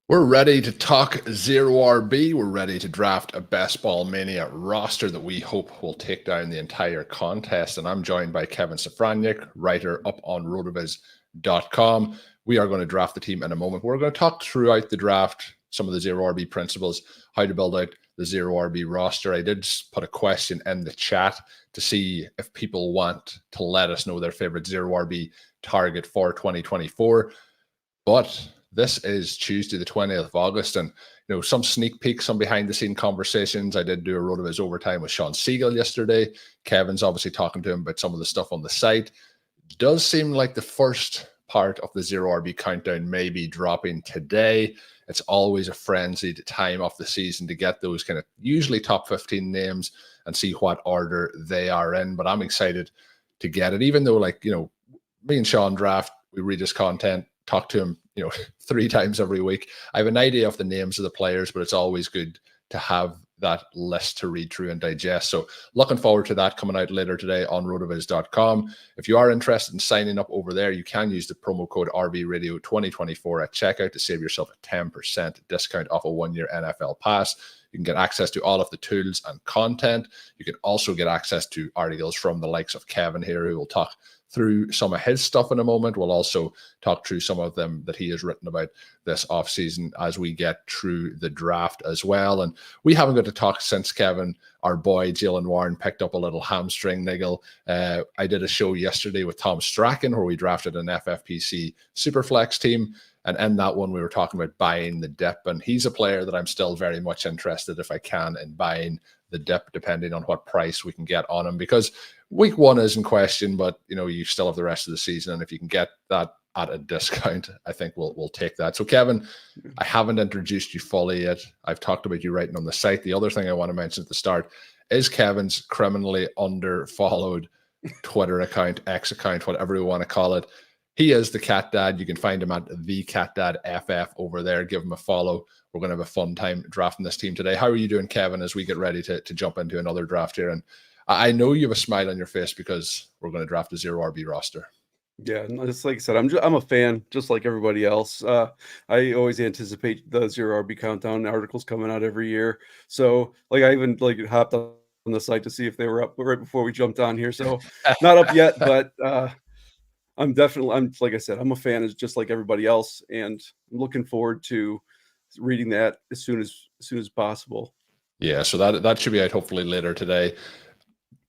We're ready to talk zero RB. We're ready to draft a Best Ball Mania roster that we hope will take down the entire contest. And I'm joined by Kevin Szafraniec, writer up on RotoViz.com. We are going to draft the team in a moment. We're going to talk throughout the draft some of the zero RB principles, how to build out the zero RB roster. I did put a question in the chat to see if people want to let us know their favorite zero RB target for 2024. But this is Tuesday, the 20th of August, and some sneak peeks, some behind-the-scene conversations. I did do a RotoViz overtime with Sean Siegel yesterday. Kevin's obviously talking to him about some of the stuff on the site. It does seem like the first part of the zero RB countdown may be dropping today. It's always a frenzied time of the season to get those kind of usually top 15 names and see what order they are in. But I'm excited to get it, even though, me and Sean draft, we read his content, talk to him, 3 times every week. I have an idea of the names of the players, but it's always good to have that list to read through and digest. So looking forward to that coming out later today on RotoViz.com. If you are interested in signing up over there, you can use the promo code RVRadio2024 at checkout to save yourself a 10% discount off a 1-year NFL pass. You can get access to all of the tools and content. You can also get access to articles from the likes of Kevin here, who will talk through some of his stuff in a moment. We'll also talk through some of them that he has written about this offseason as we get through the draft as well. And we haven't got to talk since Kevin, our boy Jalen Warren, picked up a little hamstring niggle. I did a show yesterday with Tom Strachan where we drafted an FFPC Superflex team. And in that one, we were talking about buying the dip. And he's a player that I'm still very much interested, if I can, in buying the dip, depending on what price we can get on him. Because week 1 is in question, but you still have the rest of the season. And if you can get that at a discount, I think we'll take that. So Kevin, I haven't introduced you fully yet. I've talked about you writing on the site. The other thing I want to mention at the start is Kevin's criminally under-followed Twitter account, X account, whatever we want to call it. He is the Cat Dad. You can find him at the Cat Dad FF over there. Give him a follow. We're going to have a fun time drafting this team today. How are you doing, Kevin, as we get ready to jump into another draft here? And I know you have a smile on your face because we're going to draft a zero RB roster. Yeah, just like I said, I'm a fan, just like everybody else. I always anticipate the zero RB countdown articles coming out every year. So, I even hopped on the site to see if they were up right before we jumped on here. So, not up yet, but I'm like I said, I'm a fan, just like everybody else, and I'm looking forward to reading that as soon as possible. Yeah, so that should be out hopefully later today.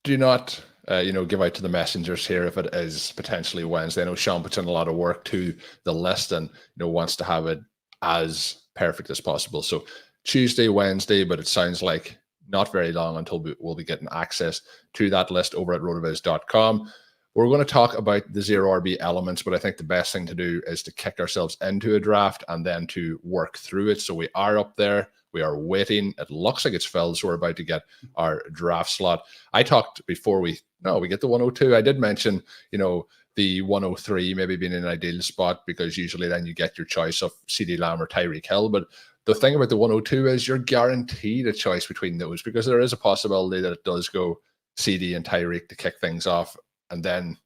Do not give out to the messengers here if it is potentially Wednesday. I know Sean puts in a lot of work to the list and wants to have it as perfect as possible. So Tuesday, Wednesday, but it sounds like not very long until we'll be getting access to that list over at RotoViz.com. We're going to talk about the zero RB elements, but I think the best thing to do is to kick ourselves into a draft and then to work through it. So we are up there. We are waiting. It looks like it's filled, so we're about to get our draft slot. I talked before we get the 102. I did mention, the 103 maybe being an ideal spot because usually then you get your choice of CeeDee Lamb or Tyreek Hill. But the thing about the 102 is you're guaranteed a choice between those because there is a possibility that it does go CeeDee and Tyreek to kick things off. And then,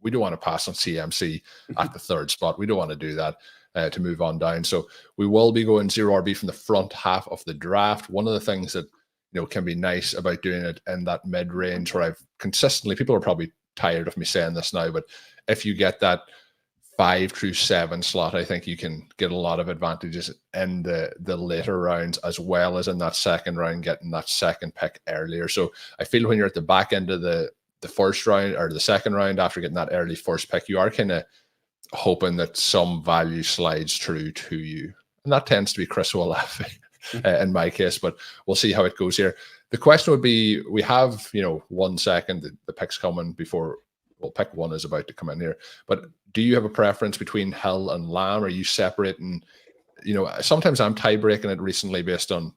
we don't want to pass on CMC at the 3rd spot. We don't want to do that to move on down. So we will be going zero RB from the front half of the draft. One of the things that, can be nice about doing it in that mid-range where I've consistently, people are probably tired of me saying this now, but if you get that 5 through 7 slot, I think you can get a lot of advantages in the later rounds as well as in that second round, getting that second pick earlier. So I feel when you're at the back end of the first round or the second round after getting that early first pick, you are kind of hoping that some value slides through to you. And that tends to be Chris Olave in my case, but we'll see how it goes here. The question would be, we have, 1 second, the pick's coming before, pick 1 is about to come in here. But do you have a preference between Hill and Lamb? Are you separating, sometimes I'm tie breaking it recently based on,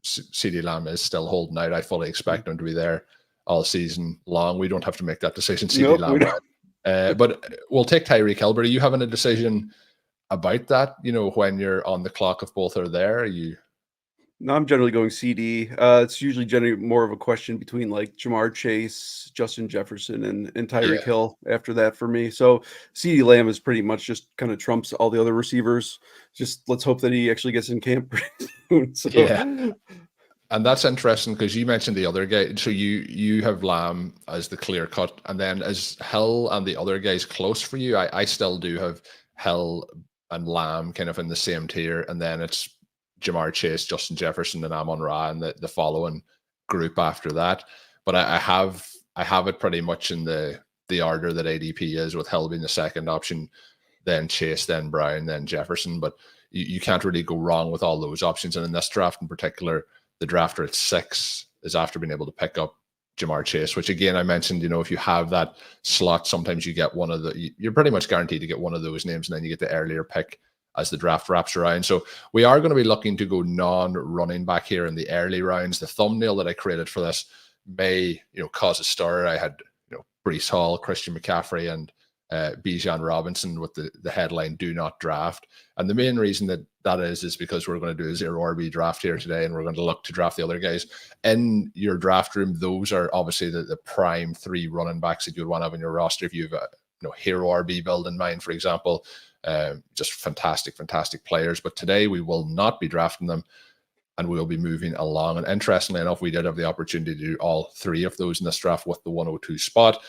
CeeDee Lamb is still holding out. I fully expect him to be there all season long. We don't have to make that decision. CeeDee Lamb. But we'll take Tyreek Hill. But are you having a decision about that, when you're on the clock if both are there? Are you? No, I'm generally going CD. It's usually generally more of a question between like Jamar Chase, Justin Jefferson, and Tyreek Yeah. Hill after that for me. So CD Lamb is pretty much just kind of trumps all the other receivers. Just let's hope that he actually gets in camp pretty soon. So Yeah. And that's interesting because you mentioned the other guy. So you have Lamb as the clear cut, and then as Hill and the other guys close for you. I still do have Hill and Lamb kind of in the same tier, and then it's Jamar Chase, Justin Jefferson, and Amon Ra, and the following group after that. But I have it pretty much in the order that ADP is, with Hill being the second option, then Chase, then Brown, then Jefferson. But you can't really go wrong with all those options. And in this draft in particular, the drafter at 6 is after being able to pick up Jamar Chase, which again, I mentioned, if you have that slot, sometimes you get one of you're pretty much guaranteed to get one of those names, and then you get the earlier pick as the draft wraps around. So we are going to be looking to go non-running back here in the early rounds. The thumbnail that I created for this may, cause a stir. I had, Breece Hall, Christian McCaffrey, and Bijan Robinson with the headline "Do not draft." And the main reason that is because we're going to do a zero RB draft here today, and we're going to look to draft the other guys in your draft room. Those are obviously the prime 3 running backs that you would want to have in your roster. If you have a hero RB build in mind, for example, just fantastic players. But today we will not be drafting them, and we'll be moving along. And interestingly enough, we did have the opportunity to do all 3 of those in this draft with the 102 spot.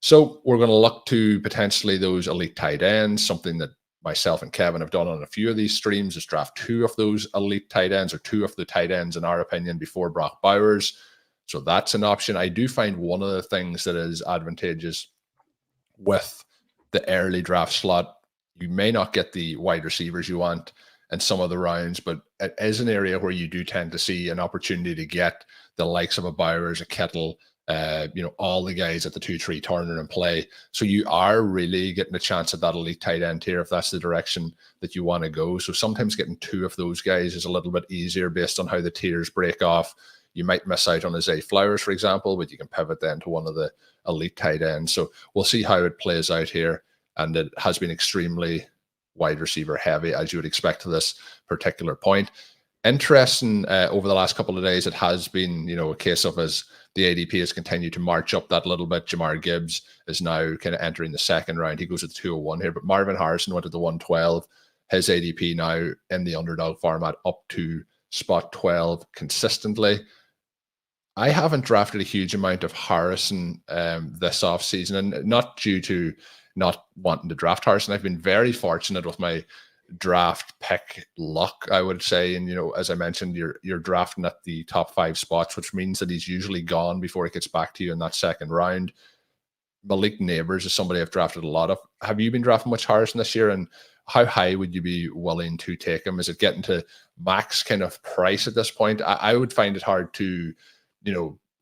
So we're going to look to potentially those elite tight ends, something that myself and Kevin have done on a few of these streams, is draft 2 of those elite tight ends, or 2 of the tight ends, in our opinion, before Brock Bowers. So that's an option. I do find one of the things that is advantageous with the early draft slot, you may not get the wide receivers you want in some of the rounds, but it is an area where you do tend to see an opportunity to get the likes of a Bowers, a Kittle, all the guys at the 2-3 Turner and play. So you are really getting a chance at that elite tight end here if that's the direction that you want to go. So sometimes getting 2 of those guys is a little bit easier based on how the tiers break off. You might miss out on a Zay Flowers, for example, but you can pivot then to one of the elite tight ends. So we'll see how it plays out here. And it has been extremely wide receiver heavy, as you would expect to this particular point. Interesting, over the last couple of days, it has been, a case of, as the ADP has continued to march up that little bit. Jamar Gibbs is now kind of entering the second round. He goes at 201 here, but Marvin Harrison went at the 112. His ADP now in the underdog format up to spot 12 consistently. I haven't drafted a huge amount of Harrison this offseason, and not due to not wanting to draft Harrison. I've been very fortunate with my draft pick luck, I would say. And, as I mentioned, you're drafting at the top 5 spots, which means that he's usually gone before it gets back to you in that second round. Malik Neighbors is somebody I've drafted a lot of. Have you been drafting much Harrison this year? And how high would you be willing to take him? Is it getting to max kind of price at this point? I would find it hard to,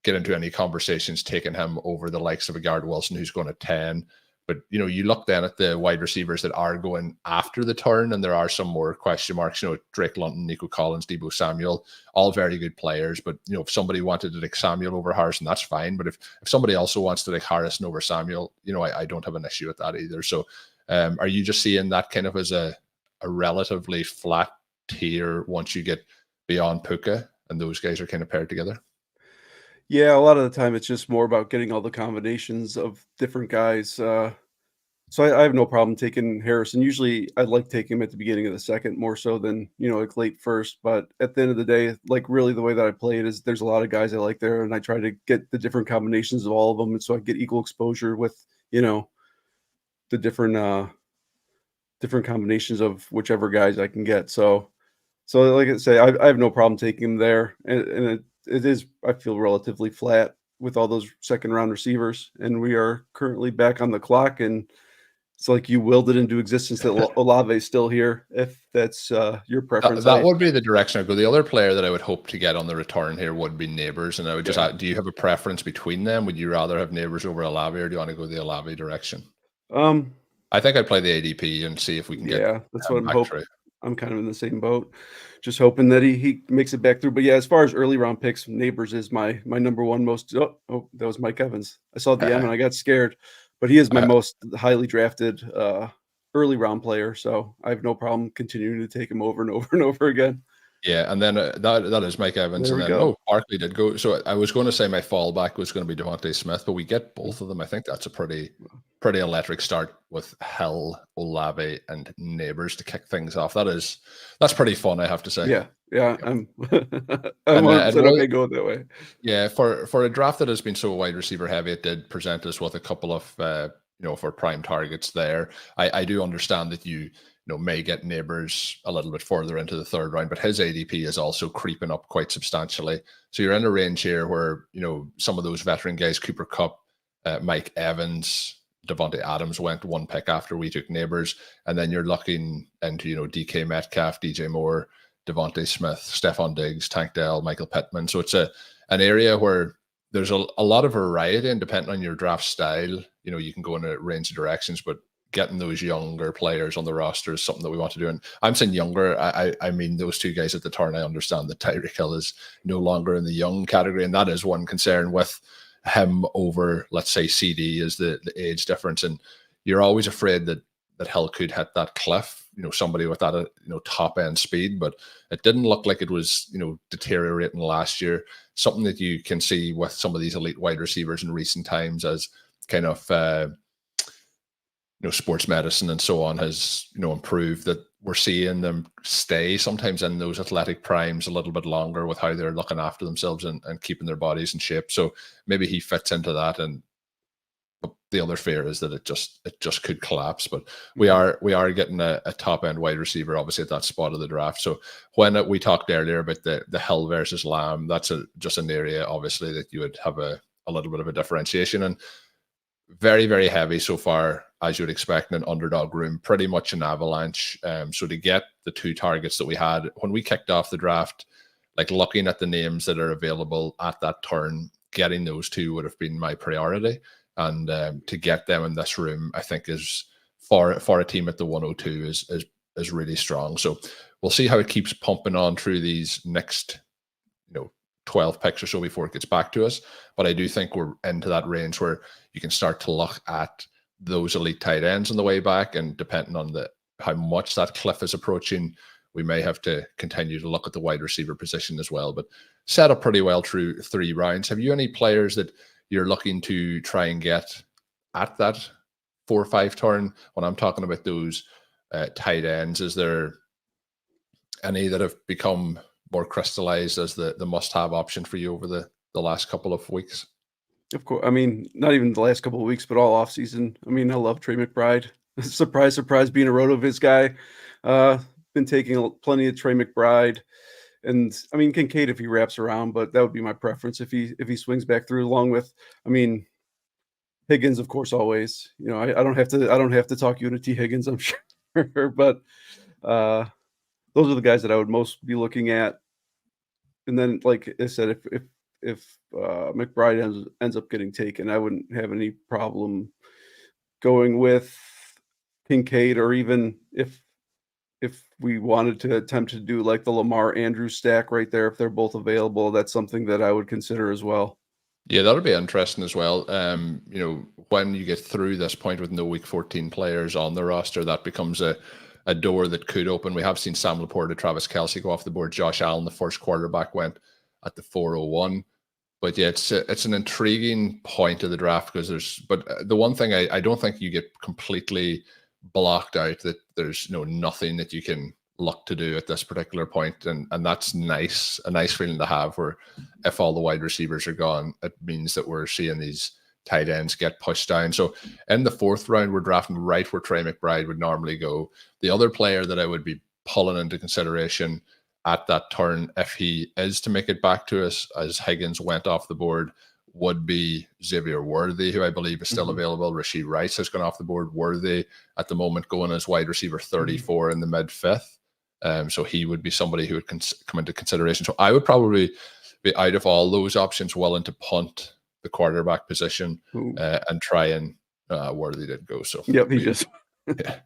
get into any conversations taking him over the likes of a Garrett Wilson who's going at 10. But, you look then at the wide receivers that are going after the turn, and there are some more question marks, Drake London, Nico Collins, Deebo Samuel, all very good players. But, if somebody wanted to take Samuel over Harrison, that's fine. But if somebody also wants to take Harrison over Samuel, I don't have an issue with that either. So are you just seeing that kind of as a relatively flat tier once you get beyond Puka and those guys are kind of paired together? yeah, a lot of the time it's just more about getting all the combinations of different guys. So I have no problem taking Harrison. Usually I like taking him at the beginning of the second more so than, like late first. But at the end of the day, like really the way that I play it is there's a lot of guys I like there, and I try to get the different combinations of all of them. And so I get equal exposure with, the different combinations of whichever guys I can get. So like I say, I have no problem taking him there. And it is, I feel, relatively flat with all those second round receivers. And we are currently back on the clock, and it's like you willed it into existence that Olave is still here, if that's your preference. That would be the direction I'd go. The other player that I would hope to get on the return here would be Neighbors. And I would just ask, do you have a preference between them? Would you rather have Neighbors over Olave, or do you want to go the Olave direction? I think I'd play the ADP and see if we can get. Yeah, that's what I'm hoping. I'm kind of in the same boat, just hoping that he makes it back through. But yeah, as far as early round picks, Neighbors is my number one most. Oh, that was Mike Evans. I saw the M and I got scared, but he is my most highly drafted early round player. So I have no problem continuing to take him over and over and over again. Yeah, and then that is Mike Evans, There and we then go. Barkley did go. So I was going to say my fallback was going to be Devontae Smith, but we get both of them. I think that's a pretty electric start with Hill, Olave, and Neighbors to kick things off. That's pretty fun, I have to say. Yeah, Yeah. I'm And 100% okay going that way. yeah, for a draft that has been so wide receiver heavy, it did present us with a couple of for prime targets there. I do understand that you may get Neighbors a little bit further into the third round, but his ADP is also creeping up quite substantially. So you're in a range here where some of those veteran guys, Cooper Kupp, Mike Evans, Devontae Adams went one pick after we took Neighbors, and then you're looking into DK Metcalf, DJ Moore, Devontae Smith, Stephon Diggs, Tank Dell, Michael Pittman. So it's an area where there's a lot of variety, and depending on your draft style, you can go in a range of directions, but getting those younger players on the roster is something that we want to do. And I'm saying younger, I mean those two guys at the turn. I understand that Tyreek Hill is no longer in the young category, and that is one concern with him over, let's say, CD is the age difference. And you're always afraid that Hill could hit that cliff, somebody with that top end speed, but it didn't look like it was deteriorating last year. Something that you can see with some of these elite wide receivers in recent times as kind of sports medicine and so on has improved, that we're seeing them stay sometimes in those athletic primes a little bit longer with how they're looking after themselves and keeping their bodies in shape. So maybe he fits into that. And the other fear is that it just could collapse. But we are getting a top end wide receiver obviously at that spot of the draft. So when we talked earlier about the Hill versus Lamb, that's just an area obviously that you would have a little bit of a differentiation. And very, very heavy so far, as you would expect in an underdog room, pretty much an avalanche. So to get the two targets that we had when we kicked off the draft, like looking at the names that are available at that turn, getting those two would have been my priority. And to get them in this room, I think is for a team at the 102 is really strong. So we'll see how it keeps pumping on through these next 12 picks or so before it gets back to us. But I do think we're into that range where you can start to look at those elite tight ends on the way back, and depending on how much that cliff is approaching, we may have to continue to look at the wide receiver position as well. But set up pretty well through 3 rounds. Have you any players that you're looking to try and get at that 4 or 5 turn? When I'm talking about those tight ends, is there any that have become more crystallized as the must-have option for you over the last couple of weeks? Of course. I mean, not even the last couple of weeks, but all off season. I mean, I love Trey McBride. Surprise, surprise, being a RotoViz guy. Been taking plenty of Trey McBride. And I mean, Kincaid if he wraps around, but that would be my preference if he swings back through, along with, I mean, Higgins, of course, always. I don't have to talk you into T Higgins, I'm sure. But those are the guys that I would most be looking at. And then, like I said, if McBride ends up getting taken, I wouldn't have any problem going with Kincaid, or even if we wanted to attempt to do like the Lamar Andrews stack right there, if they're both available, that's something that I would consider as well. Yeah, that'll be interesting as well. When you get through this point with no week 14 players on the roster, that becomes a door that could open. We have seen Sam Laporta, Travis Kelce go off the board. Josh Allen, the first quarterback, went at the 401. But yeah, it's an intriguing point of the draft because but the one thing I don't think you get completely blocked out, that there's nothing that you can look to do at this particular point, and that's a nice feeling to have, where if all the wide receivers are gone, it means that we're seeing these tight ends get pushed down. So in the 4th round, we're drafting right where Trey McBride would normally go. The other player that I would be pulling into consideration at that turn, if he is to make it back to us, as Higgins went off the board, would be Xavier Worthy, who I believe is still available. Rashee Rice has gone off the board. Worthy at the moment going as wide receiver 34 in the mid 5th. So he would be somebody who would come into consideration. So I would probably be, out of all those options, willing to punt the quarterback position and try and Worthy did go. So yep, he just yeah.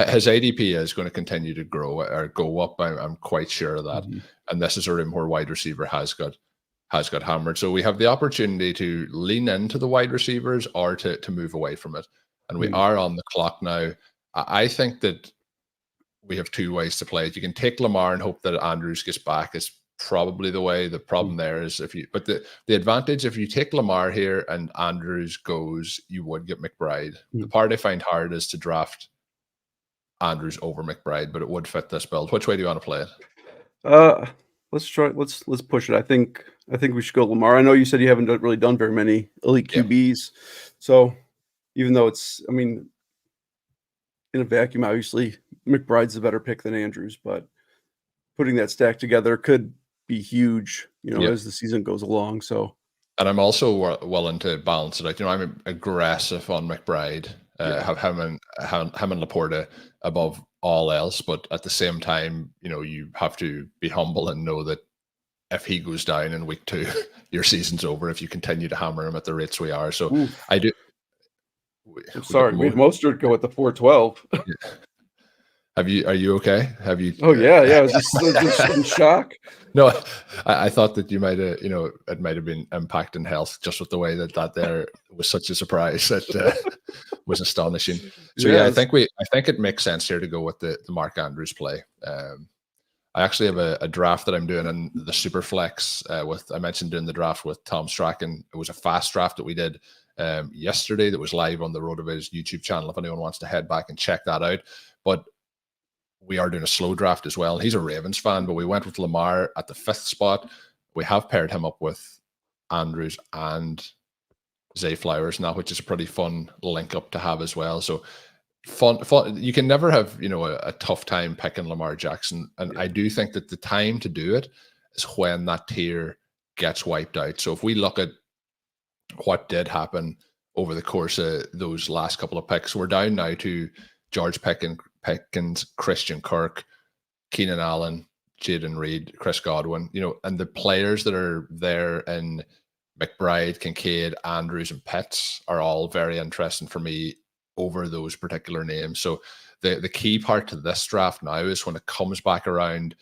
His ADP is going to continue to grow or go up. I'm quite sure of that. And this is a room where wide receiver has got hammered. So we have the opportunity to lean into the wide receivers or to move away from it. And we are on the clock now. I think that we have two ways to play it. You can take Lamar and hope that Andrews gets back is probably the way. The problem there is but the advantage, if you take Lamar here and Andrews goes, you would get McBride. The part I find hard is to draft Andrews over McBride, but it would fit this build. Which way do you want to play it? Let's push it. I think we should go Lamar. I know you said you haven't really done very many elite QBs, so even though it's, I mean, in a vacuum, obviously McBride's a better pick than Andrews, but putting that stack together could be huge, as the season goes along. So, and I'm also willing to balance it out. I'm aggressive on McBride. Have him and Laporta above all else, but at the same time, you have to be humble and know that if he goes down in week 2, your season's over if you continue to hammer him at the rates we are. So I do. I'm sorry, we had Mostert go at the 412. Are you okay? Have you? Oh yeah. I was just in shock. No, I thought that you might have, it might have been impacting health just with the way that there was such a surprise that was astonishing. So I think it makes sense here to go with the Mark Andrews play. I actually have a draft that I'm doing in the Superflex I mentioned doing the draft with Tom Strachan. It was a fast draft that we did yesterday that was live on the RotoViz YouTube channel if anyone wants to head back and check that out. But we are doing a slow draft as well. He's a Ravens fan, but we went with Lamar at the 5th spot. We have paired him up with Andrews and Zay Flowers now, which is a pretty fun link up to have as well. So fun. You can never have, a tough time picking Lamar Jackson. And I do think that the time to do it is when that tier gets wiped out. So if we look at what did happen over the course of those last couple of picks, we're down now to George Pickens, Christian Kirk, Keenan Allen, Jaden Reed, Chris Godwin, and the players that are there in McBride, Kincaid, Andrews, and Pitts are all very interesting for me over those particular names. So the key part to this draft now is when it comes back around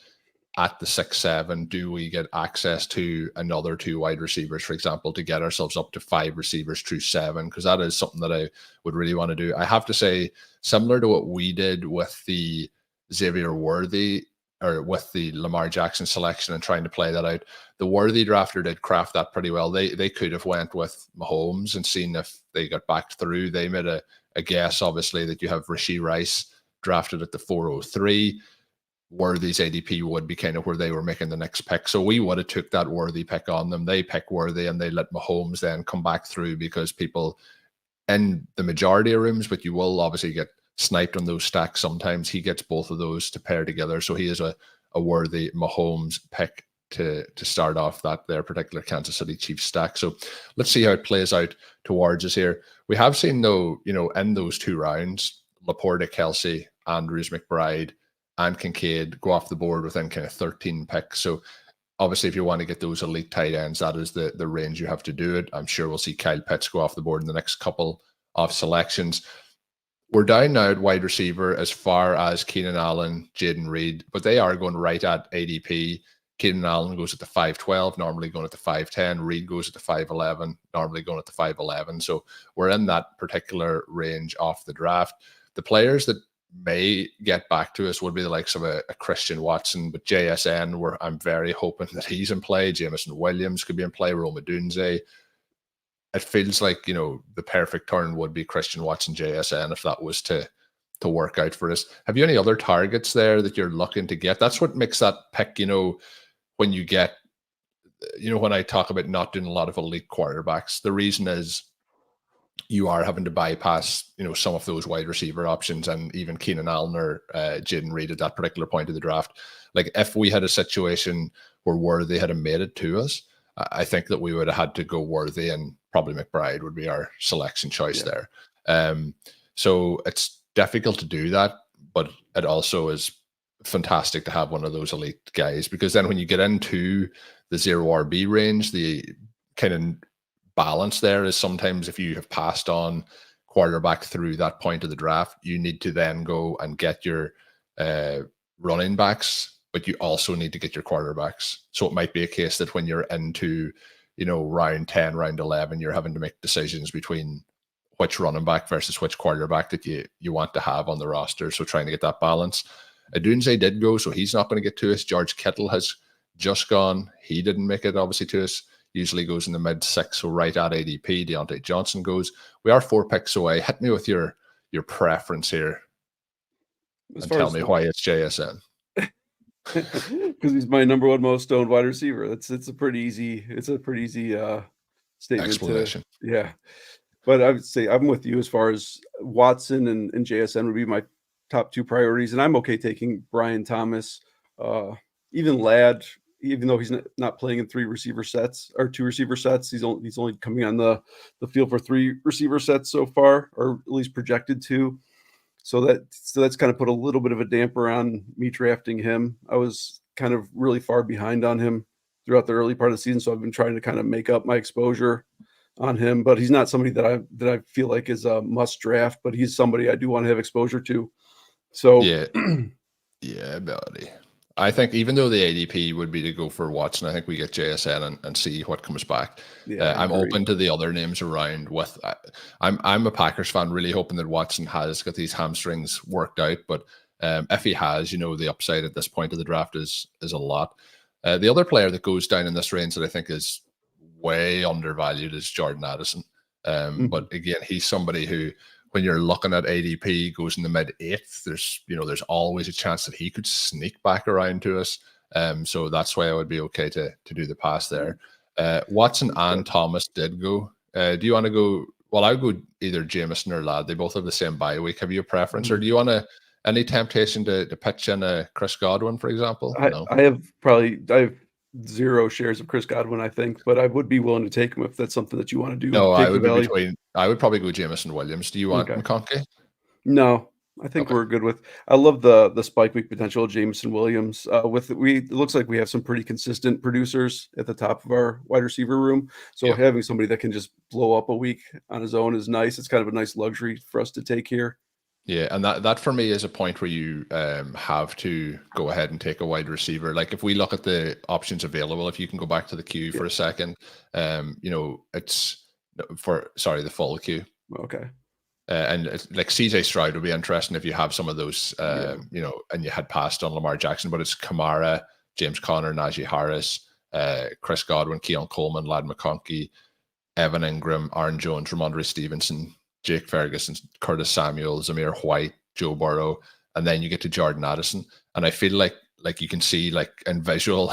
at the 6-7, do we get access to another 2 wide receivers, for example, to get ourselves up to 5 receivers through 7? Because that is something that I would really want to do. I have to say, similar to what we did with the Xavier Worthy or with the Lamar Jackson selection and trying to play that out, the Worthy drafter did craft that pretty well. They could have went with Mahomes and seen if they got backed through. They made a guess, obviously, that you have Rashee Rice drafted at the 403. Worthy's ADP would be kind of where they were making the next pick. So we would have took that Worthy pick on them. They pick Worthy and they let Mahomes then come back through because people in the majority of rooms, but you will obviously get sniped on those stacks sometimes. He gets both of those to pair together. So he is a Worthy Mahomes pick to start off their particular Kansas City Chiefs stack. So let's see how it plays out towards us here. We have seen though, in those 2 rounds, Laporta, Kelsey, Andrews, McBride, and Kincaid go off the board within kind of 13 picks. So obviously, if you want to get those elite tight ends, that is the range you have to do it. I'm sure we'll see Kyle Pitts go off the board in the next couple of selections. We're down now at wide receiver as far as Keenan Allen, Jaden Reed, but they are going right at ADP. Keenan Allen goes at the 512, normally going at the 510. Reed goes at the 511, normally going at the 511. So we're in that particular range off the draft. The players that may get back to us would be the likes of a Christian Watson, but JSN, where I'm very hoping that he's in play. Jameson Williams could be in play. Roma Dunze. It feels like, the perfect turn would be Christian Watson, JSN, if that was to work out for us. Have you any other targets there that you're looking to get? That's what makes that pick, when you get, when I talk about not doing a lot of elite quarterbacks, the reason is you are having to bypass, some of those wide receiver options and even Keenan Allen or Jaden Reed at that particular point of the draft. Like if we had a situation where Worthy had made it to us, I think that we would have had to go Worthy and probably McBride would be our selection choice there. So it's difficult to do that, but it also is fantastic to have one of those elite guys, because then when you get into the 0 RB range, the kind of balance there is sometimes if you have passed on quarterback through that point of the draft, you need to then go and get your running backs, but you also need to get your quarterbacks. So it might be a case that when you're into, round 10, round 11, you're having to make decisions between which running back versus which quarterback that you want to have on the roster. So trying to get that balance. Adunze did go, so he's not going to get to us. George Kittle has just gone. He didn't make it, obviously, to us. Usually goes in the mid-6, so right at ADP. Deontay Johnson goes. We are 4 picks away. Hit me with your preference here and tell me why it's JSN. Because he's my number one most owned wide receiver. It's a pretty easy statement Explanation. Yeah. But I would say I'm with you as far as Watson and JSN would be my top 2 priorities, and I'm okay taking Brian Thomas, even Ladd, even though he's not playing in 3 receiver sets or 2 receiver sets. He's only coming on the field for 3 receiver sets so far, or at least projected to. So that's kind of put a little bit of a damper on me drafting him. I was kind of really far behind on him throughout the early part of the season, so I've been trying to kind of make up my exposure on him. But he's not somebody that I feel like is a must draft, but he's somebody I do want to have exposure to. So yeah, ability. I think even though the ADP would be to go for Watson, I think we get JSN and see what comes back. Yeah, I'm open to the other names around. I'm a Packers fan, really hoping that Watson has got these hamstrings worked out. But if he has, the upside at this point of the draft is a lot. The other player that goes down in this range that I think is way undervalued is Jordan Addison. But again, he's somebody who, when you're looking at ADP, goes in the mid-8th. There's always a chance that he could sneak back around to us. So that's why I would be okay to do the pass there. Watson and Thomas did go. Do you want to go? Well, I'll go either Jameson or Ladd. They both have the same bye week. Have you a preference, or do you want any temptation to pitch in a Chris Godwin, for example? No. I have 0 shares of Chris Godwin, I think, but I would be willing to take him if that's something that you want to do. No, I would probably go Jameson Williams. Do you want McConkey? No, I think we're good with. I love the spike week potential of Jameson Williams. It looks like we have some pretty consistent producers at the top of our wide receiver room. So having somebody that can just blow up a week on his own is nice. It's kind of a nice luxury for us to take here. Yeah, and that for me is a point where you have to go ahead and take a wide receiver. Like if we look at the options available, if you can go back to the queue for a second, it's the full queue. Okay. And like CJ Stroud would be interesting if you have some of those, and you had passed on Lamar Jackson, but it's Kamara, James Conner, Najee Harris, Chris Godwin, Keon Coleman, Ladd McConkey, Evan Ingram, Aaron Jones, Ramondre Stevenson, Jake Ferguson, Curtis Samuel, Zamir White, Joe Burrow, and then you get to Jordan Addison. And I feel like you can see like in visual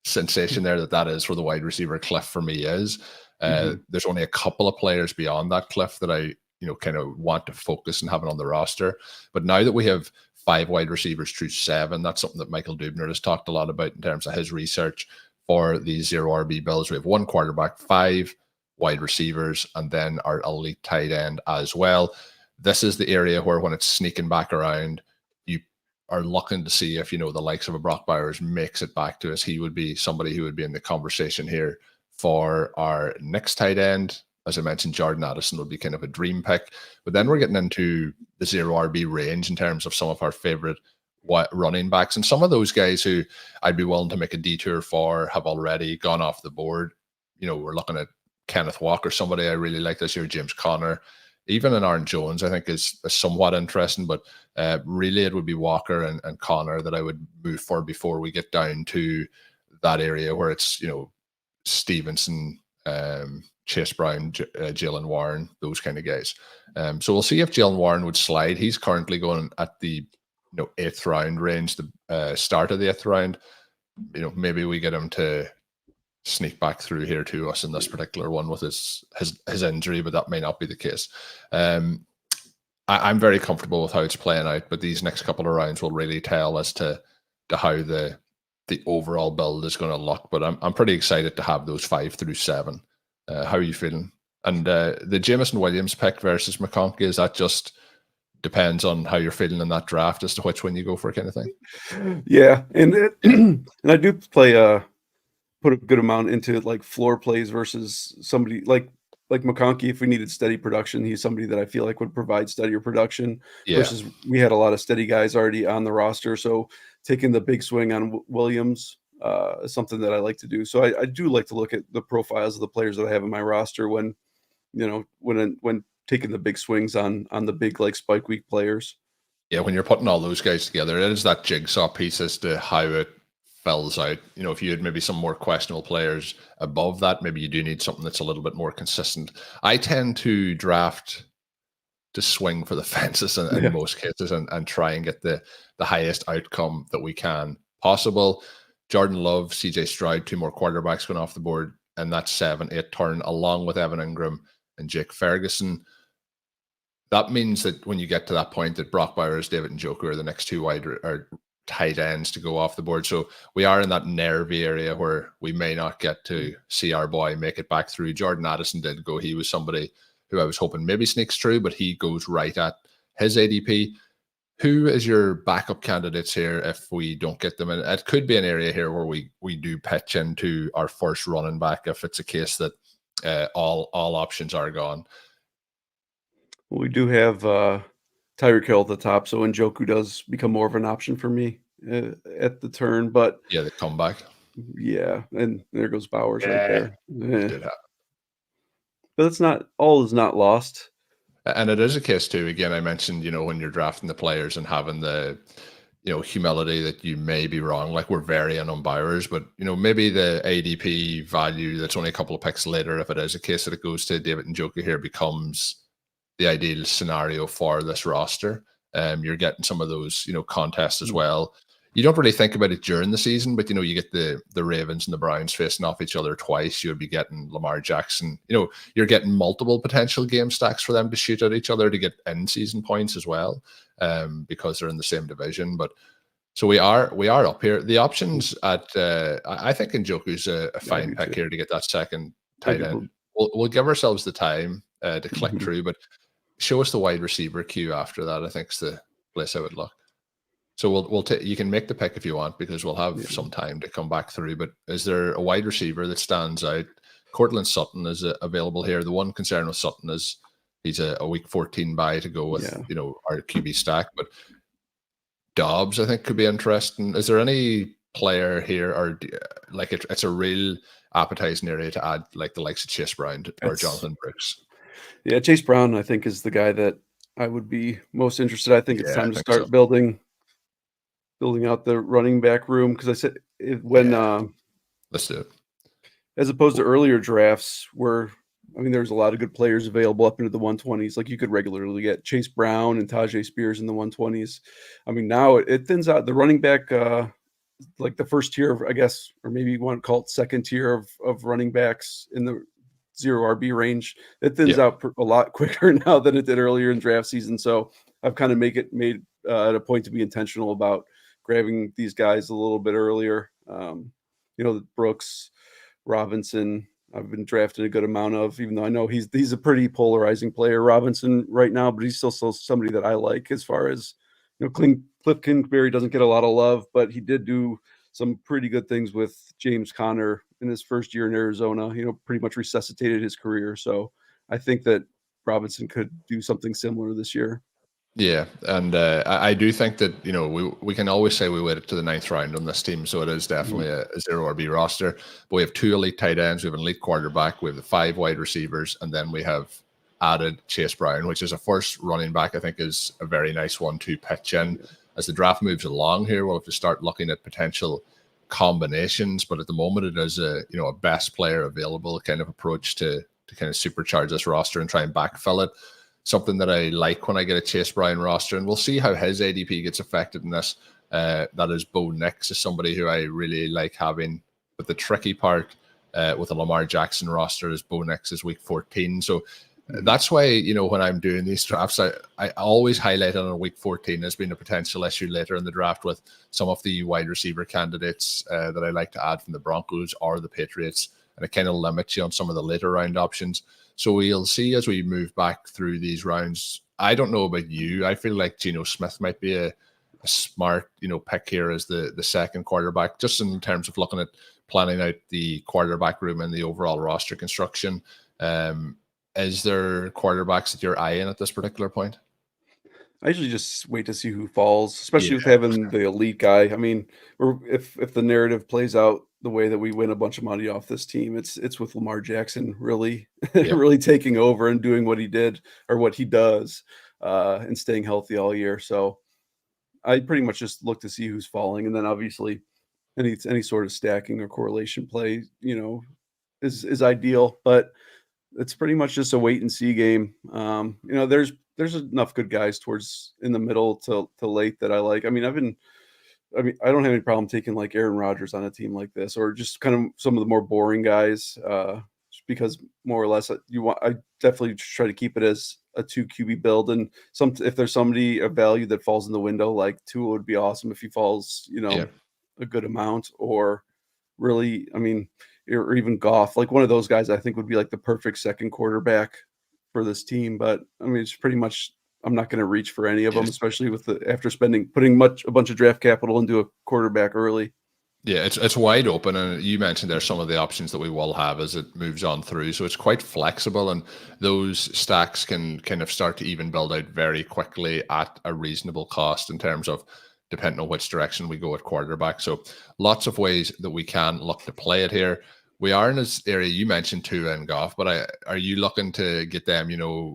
sensation there that is where the wide receiver cliff for me is. There's only a couple of players beyond that cliff that I kind of want to focus and have it on the roster. But now that we have 5 wide receivers through 7, that's something that Michael Dubner has talked a lot about in terms of his research for these 0 RB builds. We have 1 quarterback, 5 wide receivers, and then our elite tight end as well. This is the area where when it's sneaking back around, you are looking to see if, the likes of a Brock Bowers makes it back to us. He would be somebody who would be in the conversation here for our next tight end. As I mentioned, Jordan Addison would be kind of a dream pick. But then we're getting into the 0 RB range in terms of some of our favorite running backs. And some of those guys who I'd be willing to make a detour for have already gone off the board. We're looking at Kenneth Walker, somebody I really like this year, James Conner. Even an Aaron Jones, I think, is somewhat interesting. But really it would be Walker and Conner that I would move for before we get down to that area where it's, Stevenson, Chase Brown, Jalen Warren, those kind of guys. So we'll see if Jalen Warren would slide. He's currently going at the 8th round range, the start of the 8th round. Maybe we get him to sneak back through here to us in this particular one with his injury, but that may not be the case. I'm very comfortable with how it's playing out, but these next couple of rounds will really tell as to how the overall build is going to look. But I'm pretty excited to have those 5 through 7. How are you feeling? And the Jameson Williams pick versus McConkey, is that just depends on how you're feeling in that draft as to which one you go for, kind of thing? Yeah, and I do put a good amount into like floor plays versus somebody like McConkey. If we needed steady production, he's somebody that I feel like would provide steadier production. Versus we had a lot of steady guys already on the roster, so taking the big swing on Williams is something that I like to do. So I do like to look at the profiles of the players that I have in my roster when taking the big swings on the big like spike week players. Yeah, when you're putting all those guys together, it is that jigsaw piece as to how it fills out. If you had maybe some more questionable players above that, maybe you do need something that's a little bit more consistent. I tend to draft to swing for the fences in Yeah. most cases and try and get the highest outcome that we can possible. Jordan Love, CJ Stroud, two more quarterbacks going off the board, and that's 7-8 turn, along with Evan Ingram and Jake Ferguson. That means that when you get to that point, that Brock Bowers, David Njoku are the next two wide or tight ends to go off the board. So we are in that nervy area where we may not get to see our boy make it back through. Jordan Addison did go. He was somebody who I was hoping maybe sneaks through, but he goes right at his ADP. Who is your backup candidates here if we don't get them? And it could be an area here where we do pitch into our first running back if it's a case that all options are gone. We do have Tyreek Hill at the top, so Njoku does become more of an option for me at the turn. But Yeah, the comeback. yeah, and there goes Bowers right Yeah, there. it did happen. But it's not all is not lost. And it is a case too. Again, I mentioned, when you're drafting the players and having the, humility that you may be wrong. Like we're very on Bowers, but maybe the ADP value that's only a couple of picks later, if it is a case that it goes to David Njoku here, becomes the ideal scenario for this roster. You're getting some of those, contests as well. You don't really think about it during the season, but you get the Ravens and the Browns facing off each other twice. You would be getting Lamar Jackson. You're getting multiple potential game stacks for them to shoot at each other to get in-season points as well, because they're in the same division. But so we are up here. The options at I think Njoku's a fine pick here to get that second tight end. We'll give ourselves the time to click through, but show us the wide receiver queue after that. I think is the place I would look. So we'll you can make the pick if you want because we'll have some time to come back through. But is there a wide receiver that stands out? Cortland Sutton is available here. The one concern with Sutton is he's a week 14 bye to go with our QB stack. But Dobbs, I think, could be interesting. Is there any player here or like it's a real appetizing area to add like the likes of Chase Brown or Jonathan Brooks? Yeah, Chase Brown, I think, is the guy that I would be most interested. I think it's time to start building out the running back room because I said let's do it. As opposed to earlier drafts where there's a lot of good players available up into the 120s. Like you could regularly get Chase Brown and Tajay Spears in the 120s. Now it thins out the running back, like the first tier of, I guess, or maybe you want to call it second tier of running backs in the 0 RB range. It thins out a lot quicker now than it did earlier in draft season. So I've kind of made it a point to be intentional about grabbing these guys a little bit earlier. Brooks, Robinson, I've been drafting a good amount of, even though I know he's a pretty polarizing player, Robinson, right now, but he's still somebody that I like as far as, Cliff Kingsbury doesn't get a lot of love, but he did do some pretty good things with James Conner in his first year in Arizona, pretty much resuscitated his career. So I think that Robinson could do something similar this year. Yeah, and I do think that we can always say we waited to the 9th round on this team, so it is definitely a 0 RB roster. But we have 2 elite tight ends, we have an elite quarterback, we have the 5 wide receivers, and then we have added Chase Brown, which is a first running back. I think is a very nice one to pitch in. As the draft moves along here, we'll have to start looking at potential combinations. But at the moment, it is a best player available kind of approach to kind of supercharge this roster and try and backfill it. Something that I like when I get a Chase Brown roster, and we'll see how his ADP gets affected in this. That is Bo Nix is somebody who I really like having. But the tricky part with a Lamar Jackson roster is Bo Nix is week 14. So that's why, when I'm doing these drafts, I always highlight on a week 14 as being a potential issue later in the draft with some of the wide receiver candidates that I like to add from the Broncos or the Patriots. And it kind of limits you on some of the later round options. So we'll see as we move back through these rounds. I don't know about you. I feel like Geno Smith might be a smart, pick here as the second quarterback, just in terms of looking at planning out the quarterback room and the overall roster construction. Is there quarterbacks that you're eyeing at this particular point? I usually just wait to see who falls, especially with having the elite guy. If the narrative plays out the way that we win a bunch of money off this team, it's with Lamar Jackson really, really taking over and doing what he did or what he does, and staying healthy all year. So I pretty much just look to see who's falling, and then obviously any sort of stacking or correlation play, is ideal. But it's pretty much just a wait and see game. There's enough good guys towards in the middle to late that I like. I don't have any problem taking like Aaron Rodgers on a team like this, or just kind of some of the more boring guys, just because more or less I definitely try to keep it as a 2 QB build. And if there's somebody of value that falls in the window, like Tua would be awesome if he falls, Yeah. a good amount, or really, or even Goff, like one of those guys I think would be like the perfect second quarterback for this team. But it's pretty much, I'm not going to reach for any of them, Yes. especially after putting a bunch of draft capital into a quarterback early. Yeah, it's wide open, and you mentioned there's some of the options that we will have as it moves on through. So it's quite flexible, and those stacks can kind of start to even build out very quickly at a reasonable cost in terms of depending on which direction we go at quarterback. So lots of ways that we can look to play it here. We are in this area you mentioned Tua and Goff, but are you looking to get them,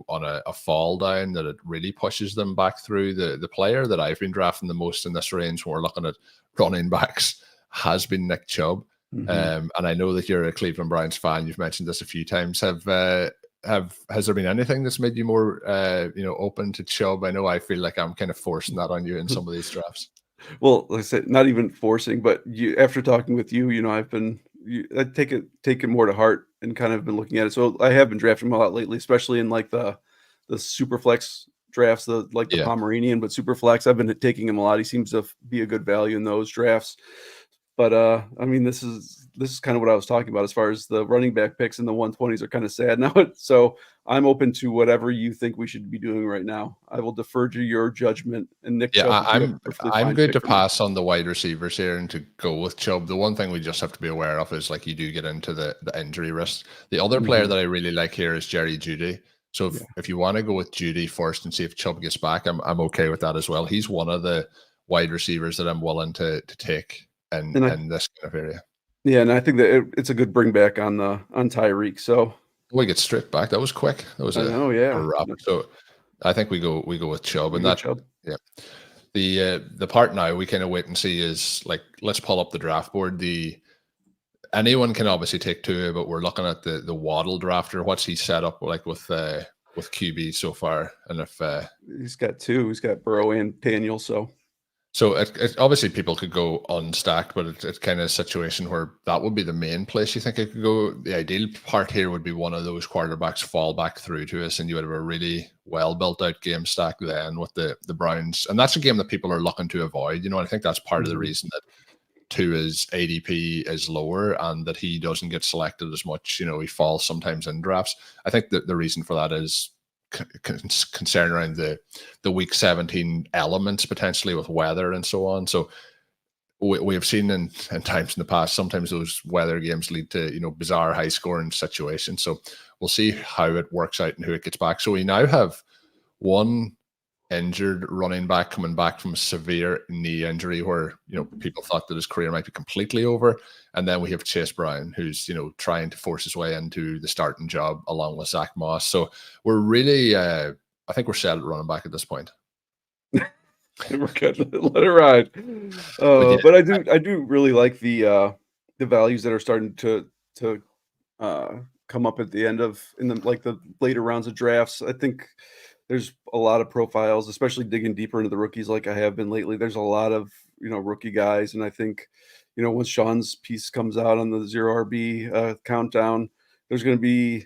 on a fall down that it really pushes them back through? The player that I've been drafting the most in this range when we're looking at running backs has been Nick Chubb. Mm-hmm. And I know that you're a Cleveland Browns fan. You've mentioned this a few times. Has there been anything that's made you more open to Chubb? I know I feel like I'm kind of forcing that on you in some of these drafts. Well, like I said, not even forcing, but after talking with you, I take it more to heart and kind of been looking at it. So I have been drafting him a lot lately, especially in like the super flex drafts, the Yeah. Pomeranian, but super flex. I've been taking him a lot. He seems to be a good value in those drafts. But this is kind of what I was talking about as far as the running back picks in the 120s are kind of sad now. So I'm open to whatever you think we should be doing right now. I will defer to your judgment. And Nick Chubb would be a perfectly I'm fine good pick to for me. pass on the wide receivers here and to go with Chubb. The one thing we just have to be aware of is like you do get into the injury risk. The other player Mhm. that I really like here is Jerry Jeudy. So if you want to go with Jeudy first and see if Chubb gets back, I'm okay with that as well. He's one of the wide receivers that I'm willing to take in this kind of area. Yeah, and I think that it's a good bring back on Tyreek. So We get straight back. That was quick. That was I know, yeah. a wrap. So I think we go with Chubb, and that Chubb. yeah. The part now we kind of wait and see is like, let's pull up the draft board. Anyone can obviously take Tua, but we're looking at the Waddle drafter. What's he set up like with QB so far? And if he's got two, he's got Burrow and Daniel. So it obviously people could go unstacked, but it's kind of a situation where that would be the main place you think it could go. The ideal part here would be one of those quarterbacks fall back through to us, and you would have a really well built out game stack then with the Browns. And that's a game that people are looking to avoid. I think that's part of the reason that Tua's ADP is lower and that he doesn't get selected as much. He falls sometimes in drafts. I think that the reason for that is concern around the week 17 elements potentially with weather and so on. So we have seen in times in the past, sometimes those weather games lead to bizarre high scoring situations. So we'll see how it works out and who it gets back. So we now have one injured running back coming back from a severe knee injury where people thought that his career might be completely over, and then we have Chase Brown who's trying to force his way into the starting job along with Zach Moss. So we're really I think we're set at running back at this point. We're good. Let it ride. But I do really like the values that are starting to come up at the end in the later rounds of drafts. I think there's a lot of profiles, especially digging deeper into the rookies like I have been lately. There's a lot of, rookie guys. And I think, once Sean's piece comes out on the 0 RB countdown, there's going to be a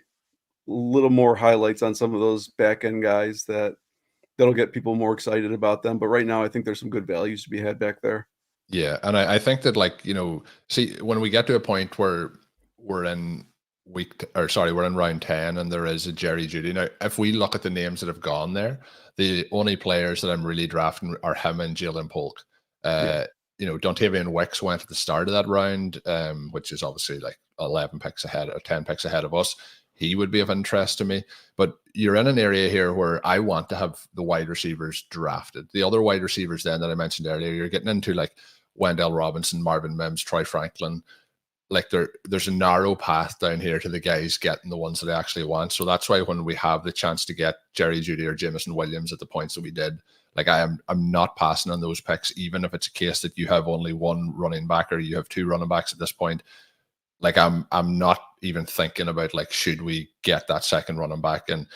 little more highlights on some of those back end guys that'll get people more excited about them. But right now, I think there's some good values to be had back there. Yeah. And I think that see, when we get to a point where we're in we're in round 10 and there is a Jerry Jeudy. Now, if we look at the names that have gone there, the only players that I'm really drafting are him and Jalen Polk. Dontavian Wicks went at the start of that round, which is obviously like 11 picks ahead or 10 picks ahead of us. He would be of interest to me, but you're in an area here where I want to have the wide receivers drafted. The other wide receivers then that I mentioned earlier, you're getting into like Wendell Robinson, Marvin Mims, Troy Franklin. like there's a narrow path down here to the guys getting the ones that they actually want. So that's why when we have the chance to get Jerry Jeudy or Jameson Williams at the points that we did, like I'm not passing on those picks, even if it's a case that you have only one running back or you have two running backs at this point. Like I'm not even thinking about like, should we get that second running back? And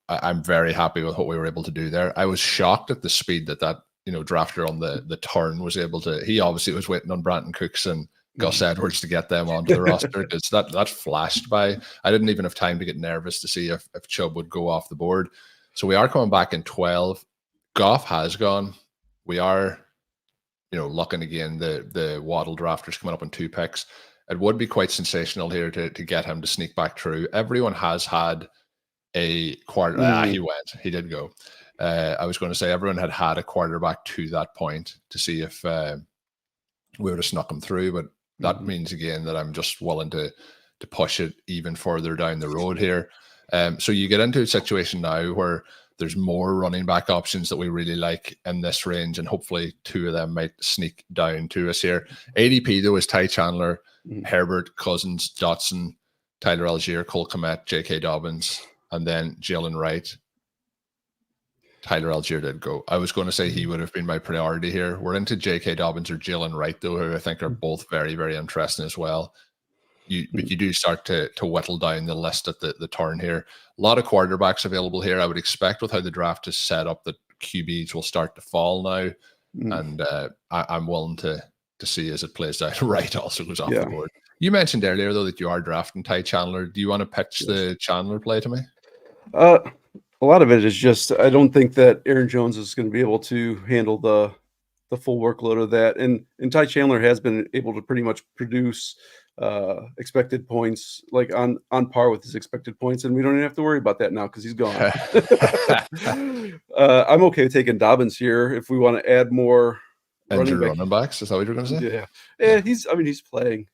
I'm very happy with what we were able to do there. I was shocked at the speed that drafter on the turn was able to. He obviously was waiting on Brandon Cooks and Gus Edwards to get them onto the roster, because that flashed by. I didn't even have time to get nervous to see if Chubb would go off the board. So we are coming back in 12. Goff has gone. We are, looking again. The Waddle drafters coming up on 2 picks. It would be quite sensational here to get him to sneak back through. Everyone has had a quarter. He went. He did go. I was going to say everyone had a quarterback to that point to see if we would have snuck him through, but that means again that I'm just willing to push it even further down the road here. So you get into a situation now where there's more running back options that we really like in this range, and hopefully 2 of them might sneak down to us here. ADP though is Ty Chandler, Herbert, Cousins, Dotson, Tyler Algier, Cole Kmet, J.K. Dobbins, and then Jalen Wright. Tyler Algier did go. I was going to say he would have been my priority here. We're into J.K. Dobbins or Jalen Wright, though, who I think are both very, very interesting as well. But you do start to whittle down the list at the turn here. A lot of quarterbacks available here. I would expect with how the draft is set up that QBs will start to fall now. And I'm willing to see as it plays out. Wright also goes off the board. You mentioned earlier, though, that you are drafting Ty Chandler. Do you want to pitch the Chandler play to me? A lot of it is just I don't think that Aaron Jones is going to be able to handle the full workload of that, and Ty Chandler has been able to pretty much produce expected points like on par with his expected points, and we don't even have to worry about that now because he's gone. I'm okay with taking Dobbins here if we want to add more running backs. Is that what you're going to say? Yeah. He's playing.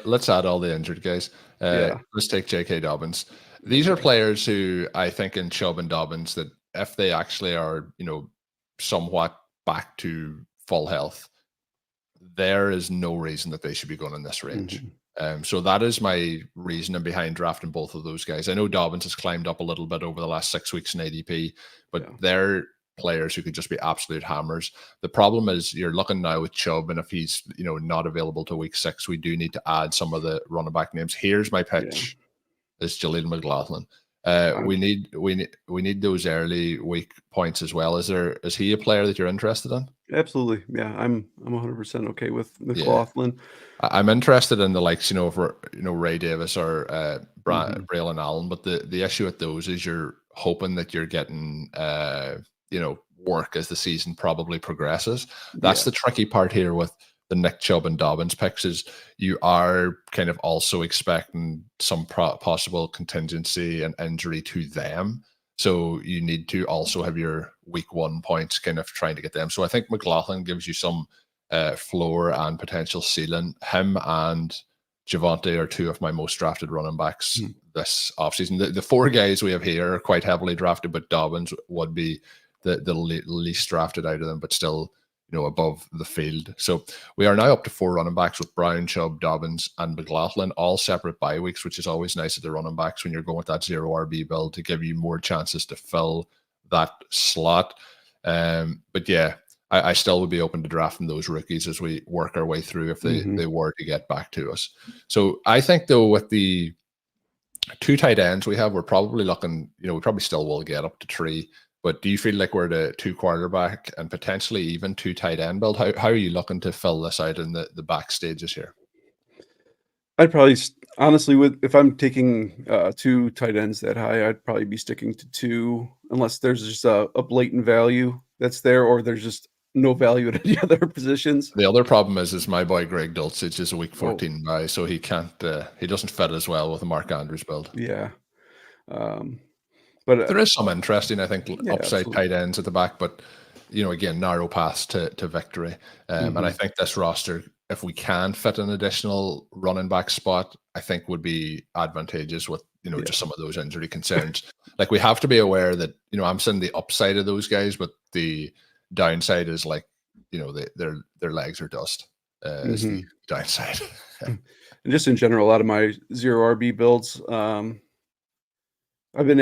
Let's add all the injured guys. Let's take J.K. Dobbins. These are players who I think in Chubb and Dobbins that if they actually are, somewhat back to full health, there is no reason that they should be going in this range. So that is my reasoning behind drafting both of those guys. I know Dobbins has climbed up a little bit over the last 6 weeks in ADP, but they're players who could just be absolute hammers. The problem is you're looking now with Chubb, and if he's, not available to week 6, we do need to add some of the running back names. Here's my pitch. Is Jaleel McLaughlin. We need those early week points as well. Is he a player that you're interested in? Absolutely. Yeah, I'm 100% okay with McLaughlin. I'm interested in the likes, of Ray Davis or Braylon Allen, but the issue with those is you're hoping that you're getting work as the season probably progresses. That's the tricky part here with the Nick Chubb and Dobbins picks, is you are kind of also expecting some possible contingency and injury to them. So you need to also have your week 1 points kind of trying to get them. So I think McLaughlin gives you some floor and potential ceiling. Him and Javonte are 2 of my most drafted running backs this offseason. The 4 guys we have here are quite heavily drafted, but Dobbins would be the least drafted out of them, but still above the field. So we are now up to 4 running backs with Brown, Chubb, Dobbins, and McLaughlin, all separate bye weeks, which is always nice at the running backs when you're going with that 0 RB build to give you more chances to fill that slot. But yeah, I still would be open to drafting those rookies as we work our way through if they were to get back to us. So I think though with the 2 tight ends we have, we're probably looking, we probably still will get up to 3. But do you feel like we're the 2 quarterback and potentially even 2 tight end build? How are you looking to fill this out in the back stages here? I'd probably honestly, if I'm taking 2 tight ends that high, I'd probably be sticking to 2 unless there's just a blatant value that's there, or there's just no value at any other positions. The other problem is my boy Greg Dulcich is a week 14 guy, so he can't. He doesn't fit as well with a Mark Andrews build. Yeah. But there is some interesting, I think, upside absolutely. tight ends at the back, but again, narrow paths to victory. And I think this roster, if we can fit an additional running back spot, I think would be advantageous with just some of those injury concerns. Like we have to be aware that I'm seeing the upside of those guys, but the downside is like their legs are dust. Is the downside. And just in general, a lot of my zero RB builds, I've been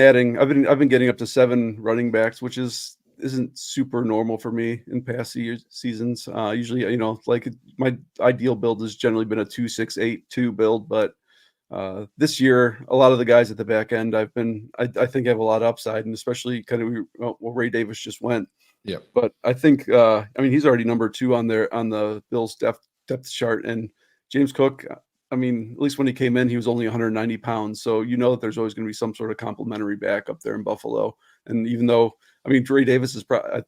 getting up to 7 running backs, which isn't super normal for me in past seasons. Usually, like my ideal build has generally been a 2-6-8-2 build, but this year, a lot of the guys at the back end, I think have a lot of upside, and especially kind of Ray Davis just went. Yeah. But I think, he's already number 2 on the Bills depth chart, and James Cook. At least when he came in, he was only 190 pounds. So that there's always going to be some sort of complimentary back up there in Buffalo. And even though, Ray Davis is,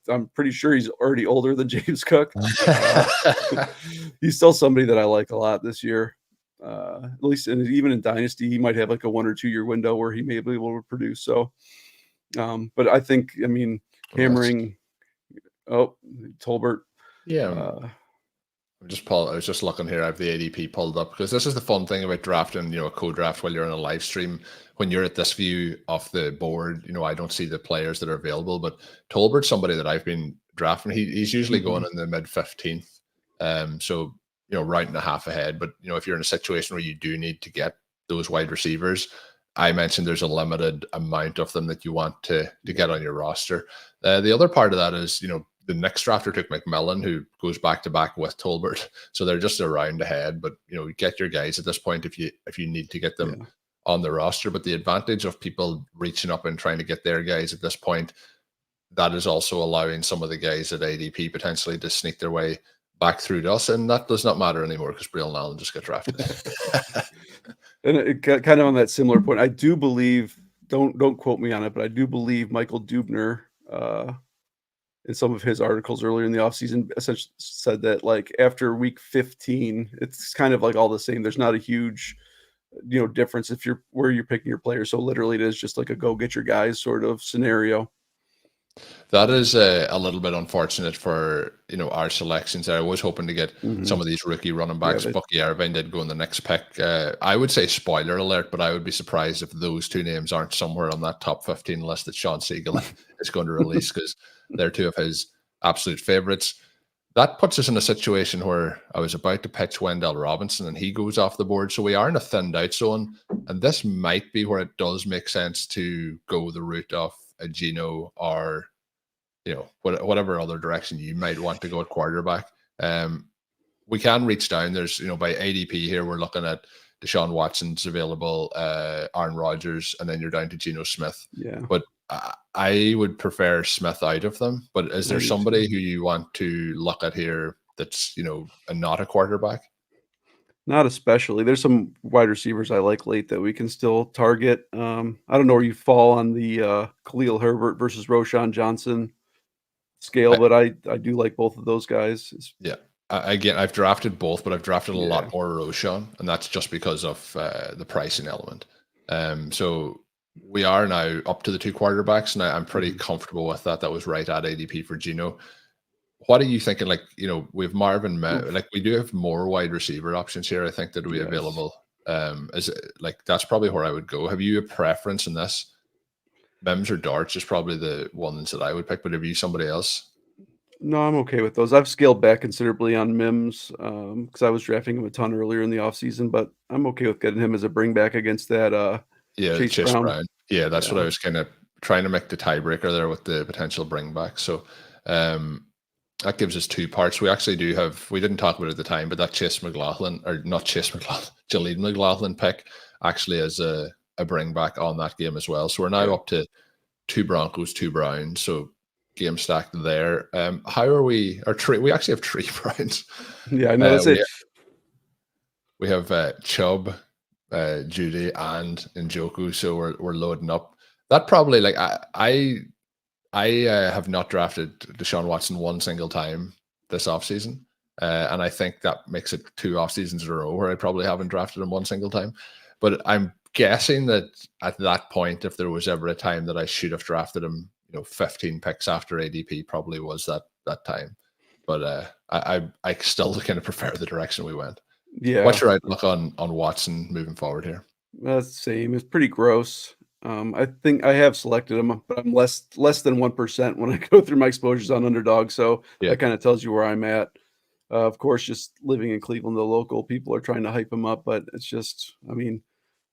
I'm pretty sure he's already older than James Cook. He's still somebody that I like a lot this year. At least, even in Dynasty, he might have like a 1 or 2 year window where he may be able to produce. So, but I think, hammering, Tolbert. Yeah. I was just looking here. I have the ADP pulled up because this is the fun thing about drafting, a co-draft while you're in a live stream. When you're at this view of the board, I don't see the players that are available, but Tolbert's somebody that I've been drafting. He's usually going in the mid 15th. So, right and a half ahead. But, if you're in a situation where you do need to get those wide receivers, I mentioned there's a limited amount of them that you want to get on your roster. The other part of that is, the next drafter took McMillan, who goes back to back with Tolbert, so they're just a round ahead. But get your guys at this point if you need to get them on the roster. But the advantage of people reaching up and trying to get their guys at this point, that is also allowing some of the guys at ADP potentially to sneak their way back through to us, and that does not matter anymore because Braylon Allen just got drafted. And it kind of on that similar point, I do believe. Don't quote me on it, but I do believe Michael Dubner, in some of his articles earlier in the offseason, essentially said that like after week 15, it's kind of like all the same. There's not a huge, difference if you're where you're picking your players. So literally, it is just like a go get your guys sort of scenario. That is a little bit unfortunate for our selections there. I was hoping to get some of these rookie running backs. Bucky Irvine did go in the next pick. I would say spoiler alert, but I would be surprised if those 2 names aren't somewhere on that top 15 list that Sean Siegel is going to release, because they're 2 of his absolute favorites. That puts us in a situation where I was about to pitch Wendell Robinson and he goes off the board. So we are in a thinned out zone, and this might be where it does make sense to go the route of a Geno or whatever other direction you might want to go at quarterback. We can reach down. There's, by ADP here, we're looking at Deshaun Watson's available, Aaron Rodgers, and then you're down to Geno Smith. Yeah. But I would prefer Smith out of them. But is there somebody who you want to look at here that's, not a quarterback? Not especially. There's some wide receivers I like late that we can still target. I don't know where you fall on the Khalil Herbert versus Roshan Johnson scale, but I do like both of those guys. Yeah. Again, I've drafted both, but I've drafted a lot more Roshan, and that's just because of the pricing element. So we are now up to the 2 quarterbacks, and I'm pretty comfortable with that. That was right at ADP for Geno. What are you thinking? Like, we have Marvin, like we do have more wide receiver options here, I think, that we available. Is it, like, that's probably where I would go. Have you a preference in this? Mims or Darts is probably the ones that I would pick, but have you somebody else? No, I'm okay with those. I've scaled back considerably on Mims because I was drafting him a ton earlier in the offseason, but I'm okay with getting him as a bring back against that Chase Brown. Yeah, that's what I was kind of trying to make the tiebreaker there with the potential bring back. So that gives us 2 parts. We actually do have, we didn't talk about it at the time, but that Jaleel McLaughlin pick actually is a bring back on that game as well. So we're now up to 2 Broncos, 2 Browns. So game stacked there. How are we? We actually have 3 Browns. Yeah, I know. That's it. We have Chubb, Judy, and Njoku. So we're loading up. That probably, like, I have not drafted Deshaun Watson one single time this offseason. And I think that makes it 2 off seasons in a row where I probably haven't drafted him one single time. But I'm guessing that at that point, if there was ever a time that I should have drafted him, 15 picks after ADP, probably was that time. But I still kind of prefer the direction we went. Yeah. What's your outlook on Watson moving forward here? That's the same. It's pretty gross. I think I have selected him, but I'm less than 1% when I go through my exposures on Underdog. So that kind of tells you where I'm at. Of course, just living in Cleveland, the local people are trying to hype him up, but it's just, I mean,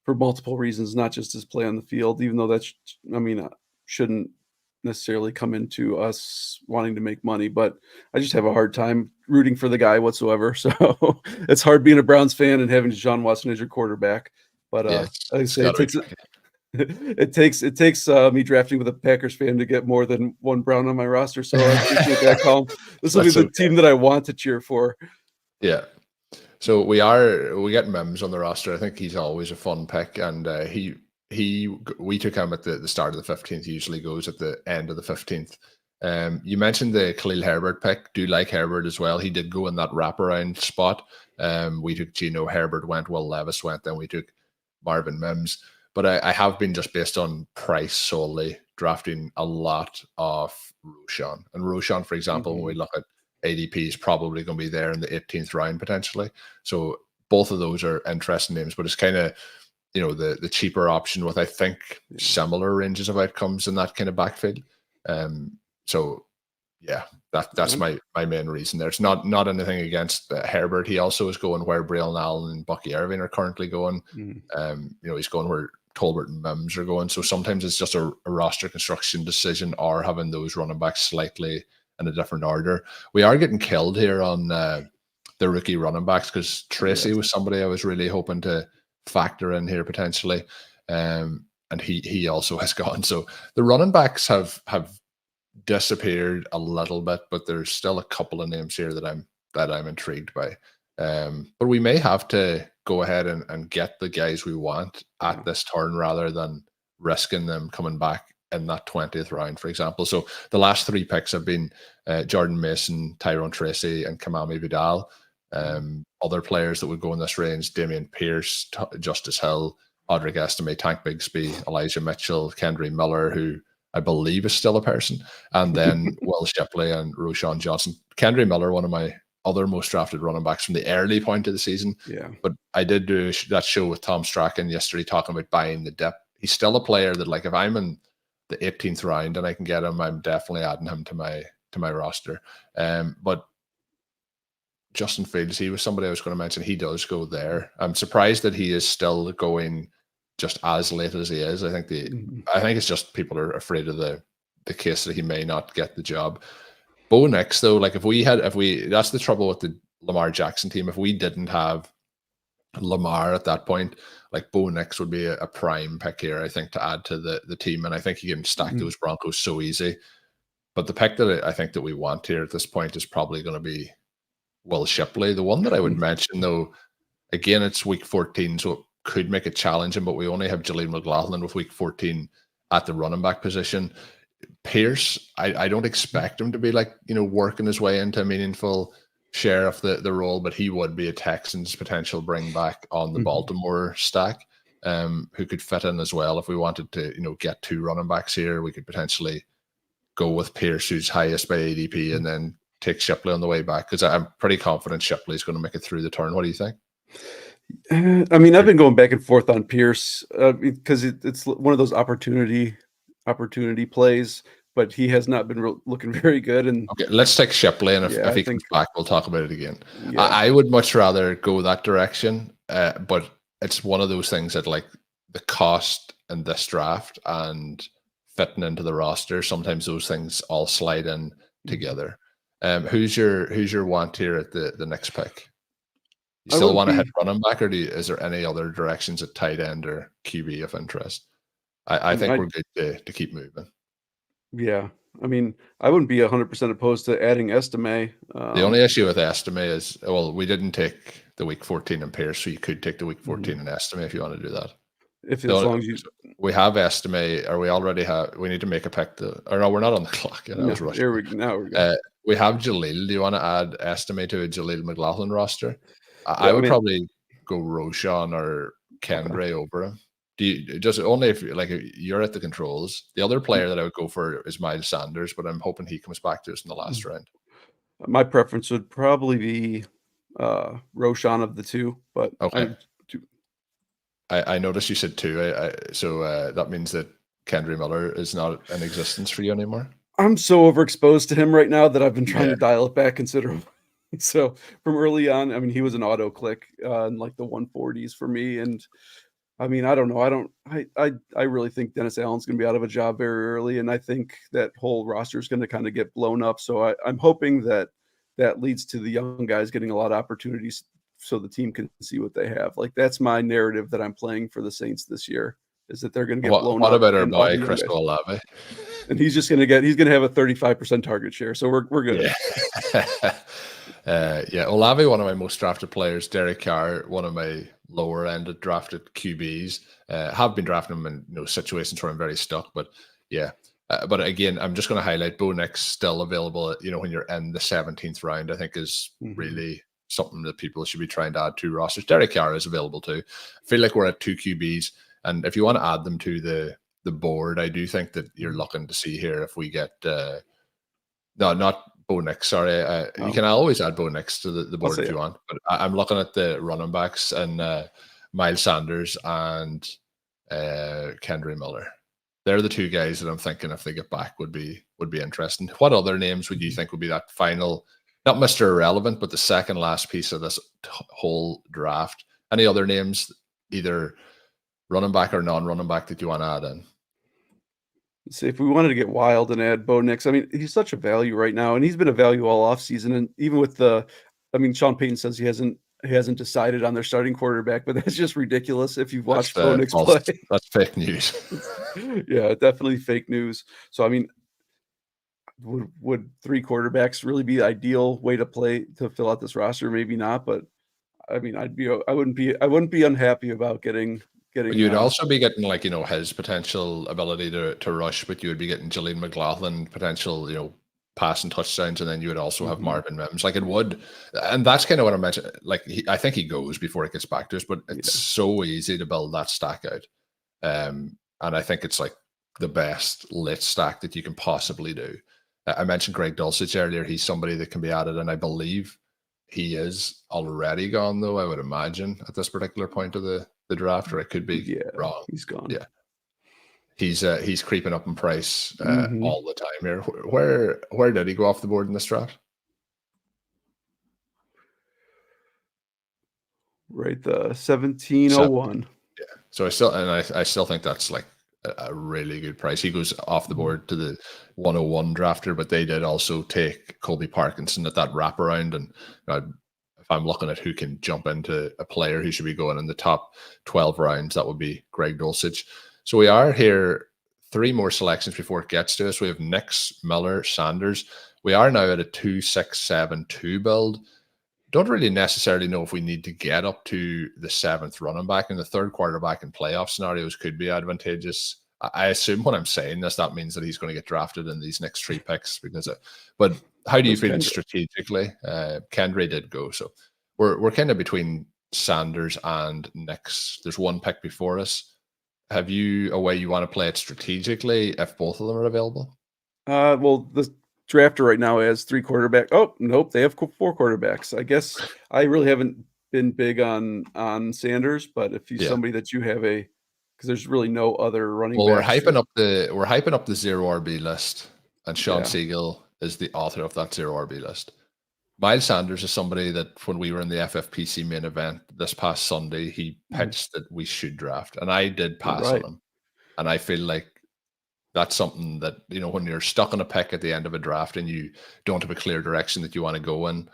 for multiple reasons, not just his play on the field, even though that's, I mean, shouldn't necessarily come into us wanting to make money, but I just have a hard time rooting for the guy whatsoever. So it's hard being a Browns fan and having Deshaun Watson as your quarterback. But Yeah, like I it's say, got it to be takes tricky. it takes me drafting with a Packers fan to get more than one Brown on my roster. So I appreciate that, Colm. This will be That's the okay. team that I want to cheer for. Yeah. So we get Mims on the roster. I think he's always a fun pick, and we took him at the start of the 15th. He usually goes at the end of the 15th. You mentioned the Khalil Herbert pick. Do like Herbert as well. He did go in that wraparound spot. We took Gino, Herbert went, Will Levis went, then we took Marvin Mims. But I have been just based on price solely drafting a lot of Roshan. And Roshan, for example, when we look at ADP, is probably going to be there in the 18th round potentially. So both of those are interesting names, but it's kind of, the cheaper option with, I think, similar ranges of outcomes in that kind of backfield. So yeah, that's my main reason there. It's not anything against Herbert. He also is going where Braylon Allen and Bucky Irving are currently going. He's going where Tolbert and Mims are going. So sometimes it's just a roster construction decision, or having those running backs slightly in a different order. We are getting killed here on the rookie running backs, because Tracy was somebody I was really hoping to factor in here potentially. And he also has gone. So the running backs have disappeared a little bit, but there's still a couple of names here that I'm intrigued by. But we may have to go ahead and get the guys we want at this turn, rather than risking them coming back in that 20th round, for example. So the last three picks have been Jordan Mason, Tyrone Tracy, and Kamami Vidal. Other players that would go in this range: Damian Pierce, Justice Hill, Audric Estime, Tank Bigsby, Elijah Mitchell, Kendry Miller, who I believe is still a person, and then Will Shipley and Roshan Johnson. Kendry Miller, one of my other most drafted running backs from the early point of the season. Yeah. But I did do that show with Tom Strachan yesterday talking about buying the dip. He's still a player that, like, if I'm in the 18th round and I can get him, I'm definitely adding him to my roster. But Justin Fields, he was somebody I was going to mention. He does go there. I'm surprised that he is still going just as late as he is. I think it's just people are afraid of the case that he may not get the job. Bo Nix, though, like if we that's the trouble with the Lamar Jackson team. If we didn't have Lamar at that point, like Bo Nix would be a prime pick here, I think, to add to the team. And I think you can stack those Broncos so easy. But the pick that I think that we want here at this point is probably going to be Will Shipley. The one that I would mention, though, again, it's week 14, so it could make it challenging, but we only have Jaleel McLaughlin with week 14 at the running back position. Pierce, I don't expect him to be working his way into a meaningful share of the role, but he would be a Texans potential bring back on the Baltimore stack, who could fit in as well. If we wanted to, get two running backs here, we could potentially go with Pierce, who's highest by ADP, and then take Shipley on the way back, because I'm pretty confident Shipley's going to make it through the turn. What do you think? I mean, I've been going back and forth on Pierce because it's one of those opportunity plays, but he has not been looking very good. And okay, let's take Shipley, and if he comes back, we'll talk about it again. Yeah. I would much rather go that direction, but it's one of those things that, like, the cost in this draft and fitting into the roster, sometimes those things all slide in together. Who's your want here at the next pick? You still want to hit running back, or is there any other directions at tight end or QB of interest? I think we're good to keep moving. Yeah. I mean, I wouldn't be 100% opposed to adding Estime. The only issue with Estime is, well, we didn't take the week 14 in Pierce, so you could take the week 14 in Estime if you want to do that. As long as you... We have Estime, or we already have. We need to make a pick. Or no, we're not on the clock. Now we're good. We have Jaleel. Do you want to add Estime to a Jaleel McLaughlin roster? I would probably go Roshan or Kendry over him. Do you just only if you're at the controls? The other player that I would go for is Miles Sanders, but I'm hoping he comes back to us in the last round. My preference would probably be Roshan of the two, but okay. I noticed you said two, so that means that Kendry Miller is not in existence for you anymore. I'm so overexposed to him right now that I've been trying to dial it back considerably. So from early on, I mean, he was an auto click in like the 140s for me. And I mean, I don't know. I really think Dennis Allen's going to be out of a job very early, and I think that whole roster is going to kind of get blown up. So I'm hoping that that leads to the young guys getting a lot of opportunities, so the team can see what they have. Like that's my narrative that I'm playing for the Saints this year, is that they're going to get blown What up, about our and all boy the young Chris guys, Olave? and he's going to have a 35% target share. So we're good. Yeah. Yeah, Olave, one of my most drafted players. Derek Carr, one of my lower ended drafted QBs. Have been drafting him in situations where I'm very stuck, but yeah. But again, I'm just going to highlight Bo Nix still available. When you're in the 17th round, I think is really something that people should be trying to add to rosters. Derek Carr is available too. I feel like we're at 2 QBs, and if you want to add them to the board, I do think that you're looking to see here if we get no, not Bo Nix. Sorry, you can always add Bo Nix to the board if you want. But I'm looking at the running backs and Miles Sanders and Kendry Miller. They're the two guys that I'm thinking if they get back would be interesting. What other names would you think would be that final, not Mr. Irrelevant, but the second last piece of this whole draft? Any other names, either running back or non-running back, that you want to add in? See, if we wanted to get wild and add Bo Nix, I mean, he's such a value right now, and he's been a value all offseason. And even with Sean Payton says he hasn't decided on their starting quarterback, but that's just ridiculous. If you've watched Bo Nix play, that's fake news. Yeah, definitely fake news. So I mean, would 3 quarterbacks really be the ideal way to play to fill out this roster? Maybe not, but I mean, I wouldn't be unhappy about getting. But you'd also be getting his potential ability to rush, but you would be getting Julian McLaughlin potential passing touchdowns, and then you would also have Marvin Mims. Like it would, and that's kind of what I mentioned. Like I think he goes before it gets back to us, but it's so easy to build that stack out. And I think it's like the best lit stack that you can possibly do. I mentioned Greg Dulcich earlier. He's somebody that can be added, and I believe he is already gone, though, I would imagine, at this particular point of the draft, or it could be wrong. He's gone. Yeah. He's creeping up in price all the time here. Where did he go off the board in this draft? Right, the 1701. Yeah. So I still think that's like a really good price. He goes off the board to the 101 drafter, but they did also take Colby Parkinson at that wraparound. And if I'm looking at who can jump into a player who should be going in the top 12 rounds, that would be Greg Dulcich. So we are here 3 more selections before it gets to us. We have Nix, Miller, Sanders. We are now at a 2-6-7-2 build. Don't really necessarily know if we need to get up to the 7th running back, and the 3rd quarterback in playoff scenarios could be advantageous. I assume when I'm saying this, that means that he's going to get drafted in these next 3 picks. But how do you feel strategically? Kendry did go, so we're kind of between Sanders and Nix. There's 1 pick before us. Have you a way you want to play it strategically if both of them are available? Well, the drafter right now has 3 quarterbacks. Oh, nope, they have 4 quarterbacks. I guess I really haven't been big on Sanders, but if he's somebody that you have because there's really no other running backs. We're hyping up the 0 RB list, and Sean Siegel is the author of that 0 RB list. Miles Sanders is somebody that when we were in the FFPC main event this past Sunday, he pitched that we should draft, and I did pass on him. And I feel like that's something that, when you're stuck on a pick at the end of a draft and you don't have a clear direction that you want to go in,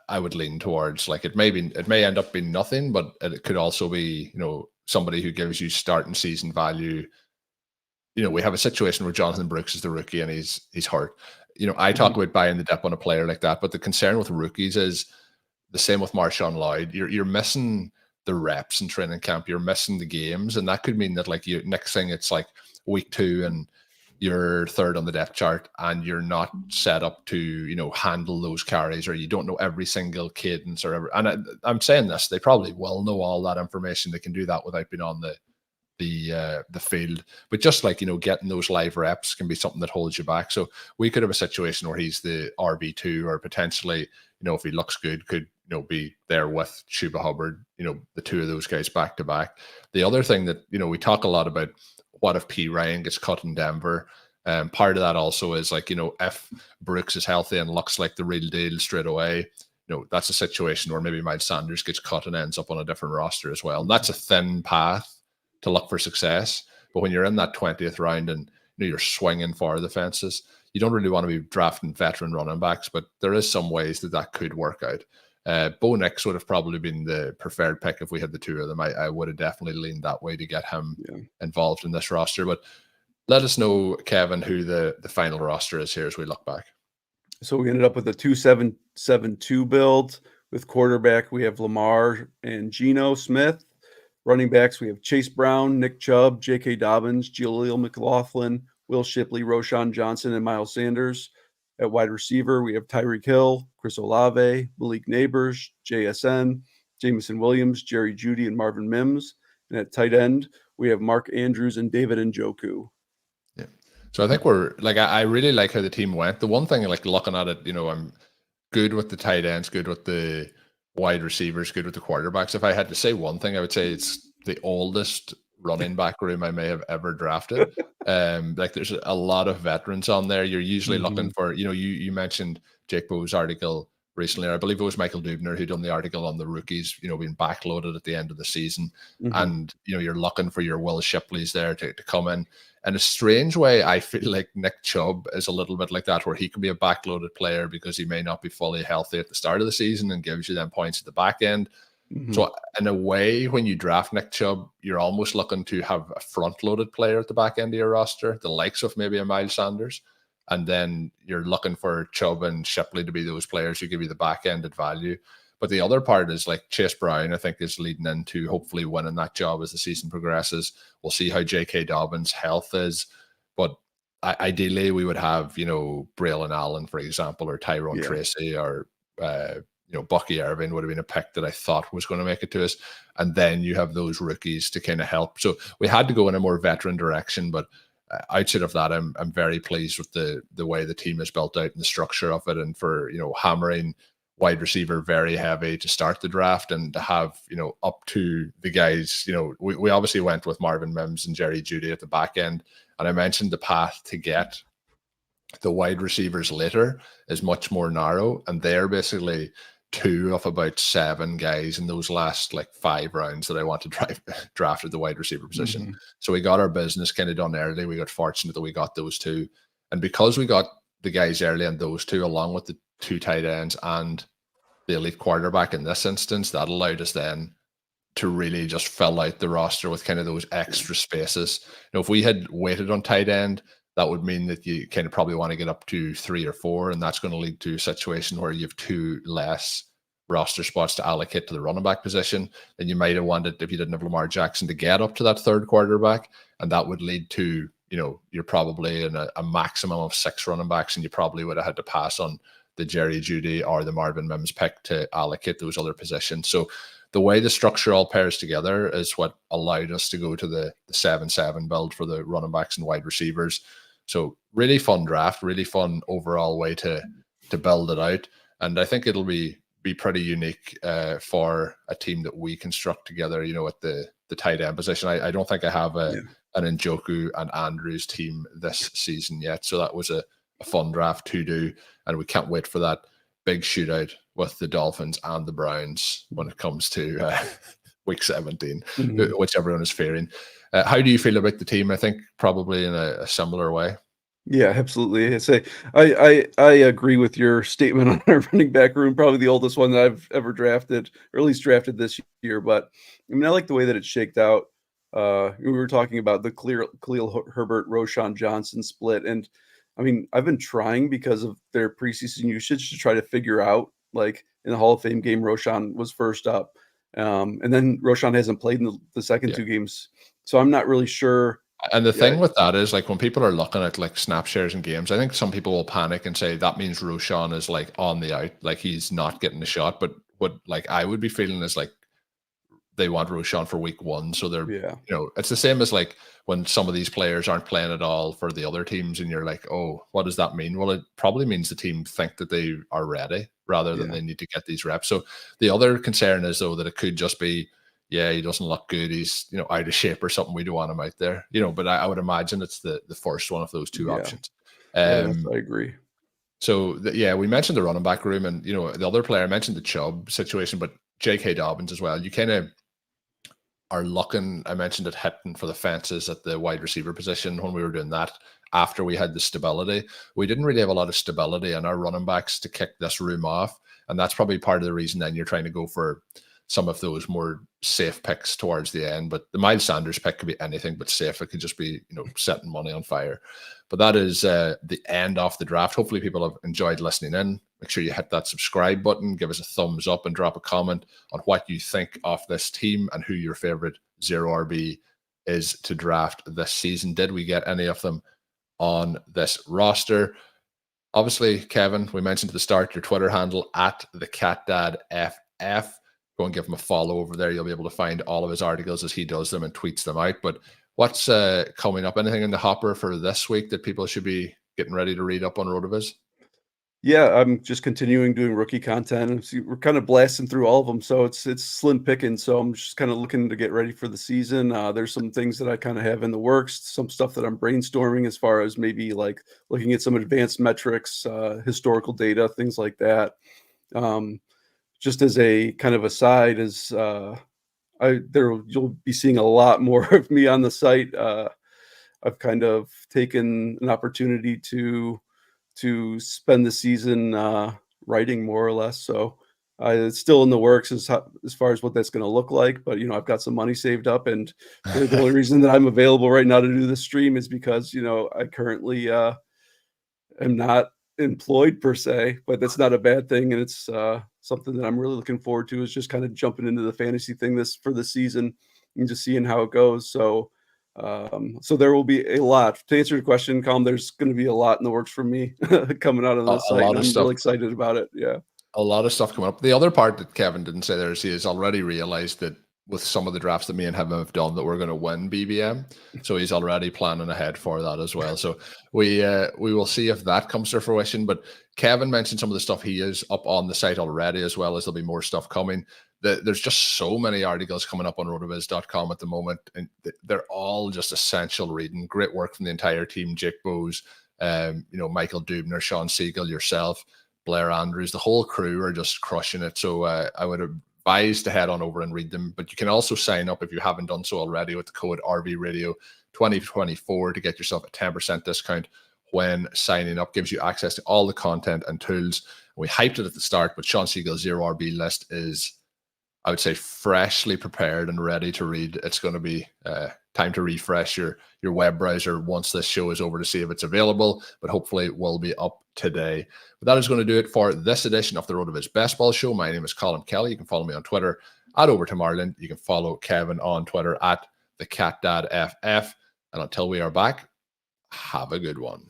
I would lean towards, like, it may end up being nothing, but it could also be, somebody who gives you starting season value. We have a situation where Jonathan Brooks is the rookie and he's hurt. I talk about buying the dip on a player like that, but the concern with rookies is the same with Marshawn Lloyd. You're missing the reps in training camp. You're missing the games, and that could mean that next thing it's like week 2 and you're 3rd on the depth chart and you're not set up to handle those carries, or you don't know every single cadence or ever. And I'm saying this, they probably will know all that information. They can do that without being on the field, but just getting those live reps can be something that holds you back. So we could have a situation where he's the RB2, or potentially if he looks good, could be there with Chuba Hubbard, the 2 of those guys back to back. The other thing that we talk a lot about, what if P. Ryan gets cut in Denver? Part of that also is like, if Brooks is healthy and looks like the real deal straight away, that's a situation where maybe Miles Sanders gets cut and ends up on a different roster as well. And that's a thin path to look for success. But when you're in that 20th round and you're swinging for the fences, you don't really want to be drafting veteran running backs, but there is some ways that could work out. Bo Nix would have probably been the preferred pick if we had the two of them. I would have definitely leaned that way to get him involved in this roster. But let us know, Kevin, who the final roster is here as we look back. So we ended up with a 2-7-7-2 build. With quarterback, we have Lamar and Geno Smith. Running backs, we have Chase Brown, Nick Chubb, J.K. Dobbins, Jaleel McLaughlin, Will Shipley, Roshan Johnson, and Miles Sanders. At wide receiver, we have Tyreek Hill, Chris Olave, Malik Neighbors, JSN, Jameson Williams, Jerry Jeudy, and Marvin Mims. And at tight end, we have Mark Andrews and David Njoku. Yeah. So I think we're like, I really like how the team went. The one thing, like looking at it, I'm good with the tight ends, good with the wide receivers, good with the quarterbacks. If I had to say one thing, I would say it's the oldest running back room I may have ever drafted. Like there's a lot of veterans on there. You're usually looking for, you mentioned Jake Bowe's article recently. I believe it was Michael Dubner who done the article on the rookies, being backloaded at the end of the season. And, you're looking for your Will Shipleys there to come in. In a strange way, I feel like Nick Chubb is a little bit like that, where he can be a backloaded player because he may not be fully healthy at the start of the season and gives you them points at the back end. So in a way, when you draft Nick Chubb, you're almost looking to have a front-loaded player at the back end of your roster, the likes of maybe a Miles Sanders. And then you're looking for Chubb and Shipley to be those players who give you the back-ended value. But the other part is like Chase Brown, I think, is leading into hopefully winning that job as the season progresses. We'll see how J.K. Dobbins' health is. But ideally, we would have, Braylon Allen, for example, or Tyrone Tracy, or, Bucky Irving would have been a pick that I thought was going to make it to us. And then you have those rookies to kind of help. So we had to go in a more veteran direction. But outside of that, I'm very pleased with the way the team is built out and the structure of it. And for, hammering wide receiver very heavy to start the draft, and to have, up to the guys, we obviously went with Marvin Mims and Jerry Jeudy at the back end. And I mentioned the path to get the wide receivers later is much more narrow. And they're basically 2 of about 7 guys in those last 5 rounds that I want to draft at the wide receiver position. So we got our business kind of done early. We got fortunate that we got those 2. And because we got the guys early and those 2, along with the 2 tight ends and the elite quarterback in this instance, that allowed us then to really just fill out the roster with kind of those extra spaces. If we had waited on tight end, that would mean that you kind of probably want to get up to 3 or 4, and that's going to lead to a situation where you have 2 less roster spots to allocate to the running back position than you might have wanted if you didn't have Lamar Jackson to get up to that 3rd quarterback. And that would lead to, you're probably in a maximum of 6 running backs, and you probably would have had to pass on the Jerry Jeudy or the Marvin Mims pick to allocate those other positions. So the way the structure all pairs together is what allowed us to go to the 7-7 build for the running backs and wide receivers. So really fun draft, really fun overall way to build it out. And I think it'll be pretty unique for a team that we construct together, at the tight end position. I don't think I have an Njoku and Andrews team this season yet. So that was a fun draft to do. And we can't wait for that big shootout with the Dolphins and the Browns when it comes to week 17, which everyone is fearing. How do you feel about the team? I think probably in a similar way. Yeah, absolutely. I agree with your statement on our running back room, probably the oldest one that I've ever drafted, or at least drafted this year. But I mean, I like the way that it shaked out. We were talking about the Khalil Herbert, Roshan Johnson split. And I mean, I've been trying, because of their preseason usage, to try to figure out, in the Hall of Fame game, Roshan was first up. And then Roshan hasn't played in the second 2 games. So I'm not really sure. And the thing with that is, when people are looking at snap shares in games, I think some people will panic and say that means Roshan is on the out, he's not getting the shot. But what I would be feeling is they want Roshan for week 1. So they're, it's the same as when some of these players aren't playing at all for the other teams, and you're like, oh, what does that mean? Well, it probably means the team think that they are ready rather than they need to get these reps. So the other concern is, though, that it could just be, yeah, he doesn't look good. He's, out of shape or something. We don't want him out there, but I would imagine it's the first one of those two Yeah. options. Yeah, I agree. So yeah, we mentioned the running back room, and the other player, I mentioned the Chubb situation, but J.K. Dobbins as well. You kind of are looking, I mentioned it, hitting for the fences at the wide receiver position when we were doing that after we had the stability. We didn't really have a lot of stability in our running backs to kick this room off. And that's probably part of the reason then you're trying to go for some of those more safe picks towards the end. But the Miles Sanders pick could be anything but safe. It could just be, setting money on fire. But that is the end of the draft. Hopefully people have enjoyed listening in. Make sure you hit that subscribe button, give us a thumbs up, and drop a comment on what you think of this team and who your favorite 0RB is to draft this season. Did we get any of them on this roster? Obviously, Kevin, we mentioned at the start your Twitter handle at @theCatDadFF. Go and give him a follow over there. You'll be able to find all of his articles as he does them and tweets them out. But what's coming up? Anything in the hopper for this week that people should be getting ready to read up on RotoViz? Yeah, I'm just continuing doing rookie content, and we're kind of blasting through all of them. So it's slim picking. So I'm just kind of looking to get ready for the season. There's some things that I kind of have in the works, some stuff that I'm brainstorming as far as maybe like looking at some advanced metrics, historical data, things like that. Just as a kind of aside, you'll be seeing a lot more of me on the site. I've kind of taken an opportunity to spend the season writing more or less. So it's still in the works as far as what that's going to look like. But, I've got some money saved up, and really the only reason that I'm available right now to do this stream is because, I currently am not employed per se, but that's not a bad thing. And it's something that I'm really looking forward to, is just kind of jumping into the fantasy thing for the season and just seeing how it goes. So there will be a lot. To answer your question, Colm, there's going to be a lot in the works for me coming out of the site. And I'm really excited about it. Yeah. A lot of stuff coming up. The other part that Kevin didn't say there is he has already realized that with some of the drafts that me and him have done that we're going to win BBM. So he's already planning ahead for that as well. So we will see if that comes to fruition. But Kevin mentioned some of the stuff he is up on the site already, as well as there'll be more stuff coming. There's just so many articles coming up on rotoviz.com at the moment, and they're all just essential reading. Great work from the entire team. Jake Bowes, Michael Dubner, Sean Siegel, yourself, Blair Andrews, the whole crew are just crushing it. So I would advise to head on over and read them. But you can also sign up if you haven't done so already with the code RVRadio 2024 to get yourself a 10% discount when signing up. Gives you access to all the content and tools. We hyped it at the start, but Sean Siegel's 0RB list is, I would say, freshly prepared and ready to read. It's going to be time to refresh your web browser once this show is over to see if it's available, but hopefully it will be up today. But that is going to do it for this edition of the RotoViz Best Ball Show. My name is Colm Kelly. You can follow me on Twitter at @OverToMarlin. You can follow Kevin on Twitter at @TheCatDadFF. And until we are back, have a good one.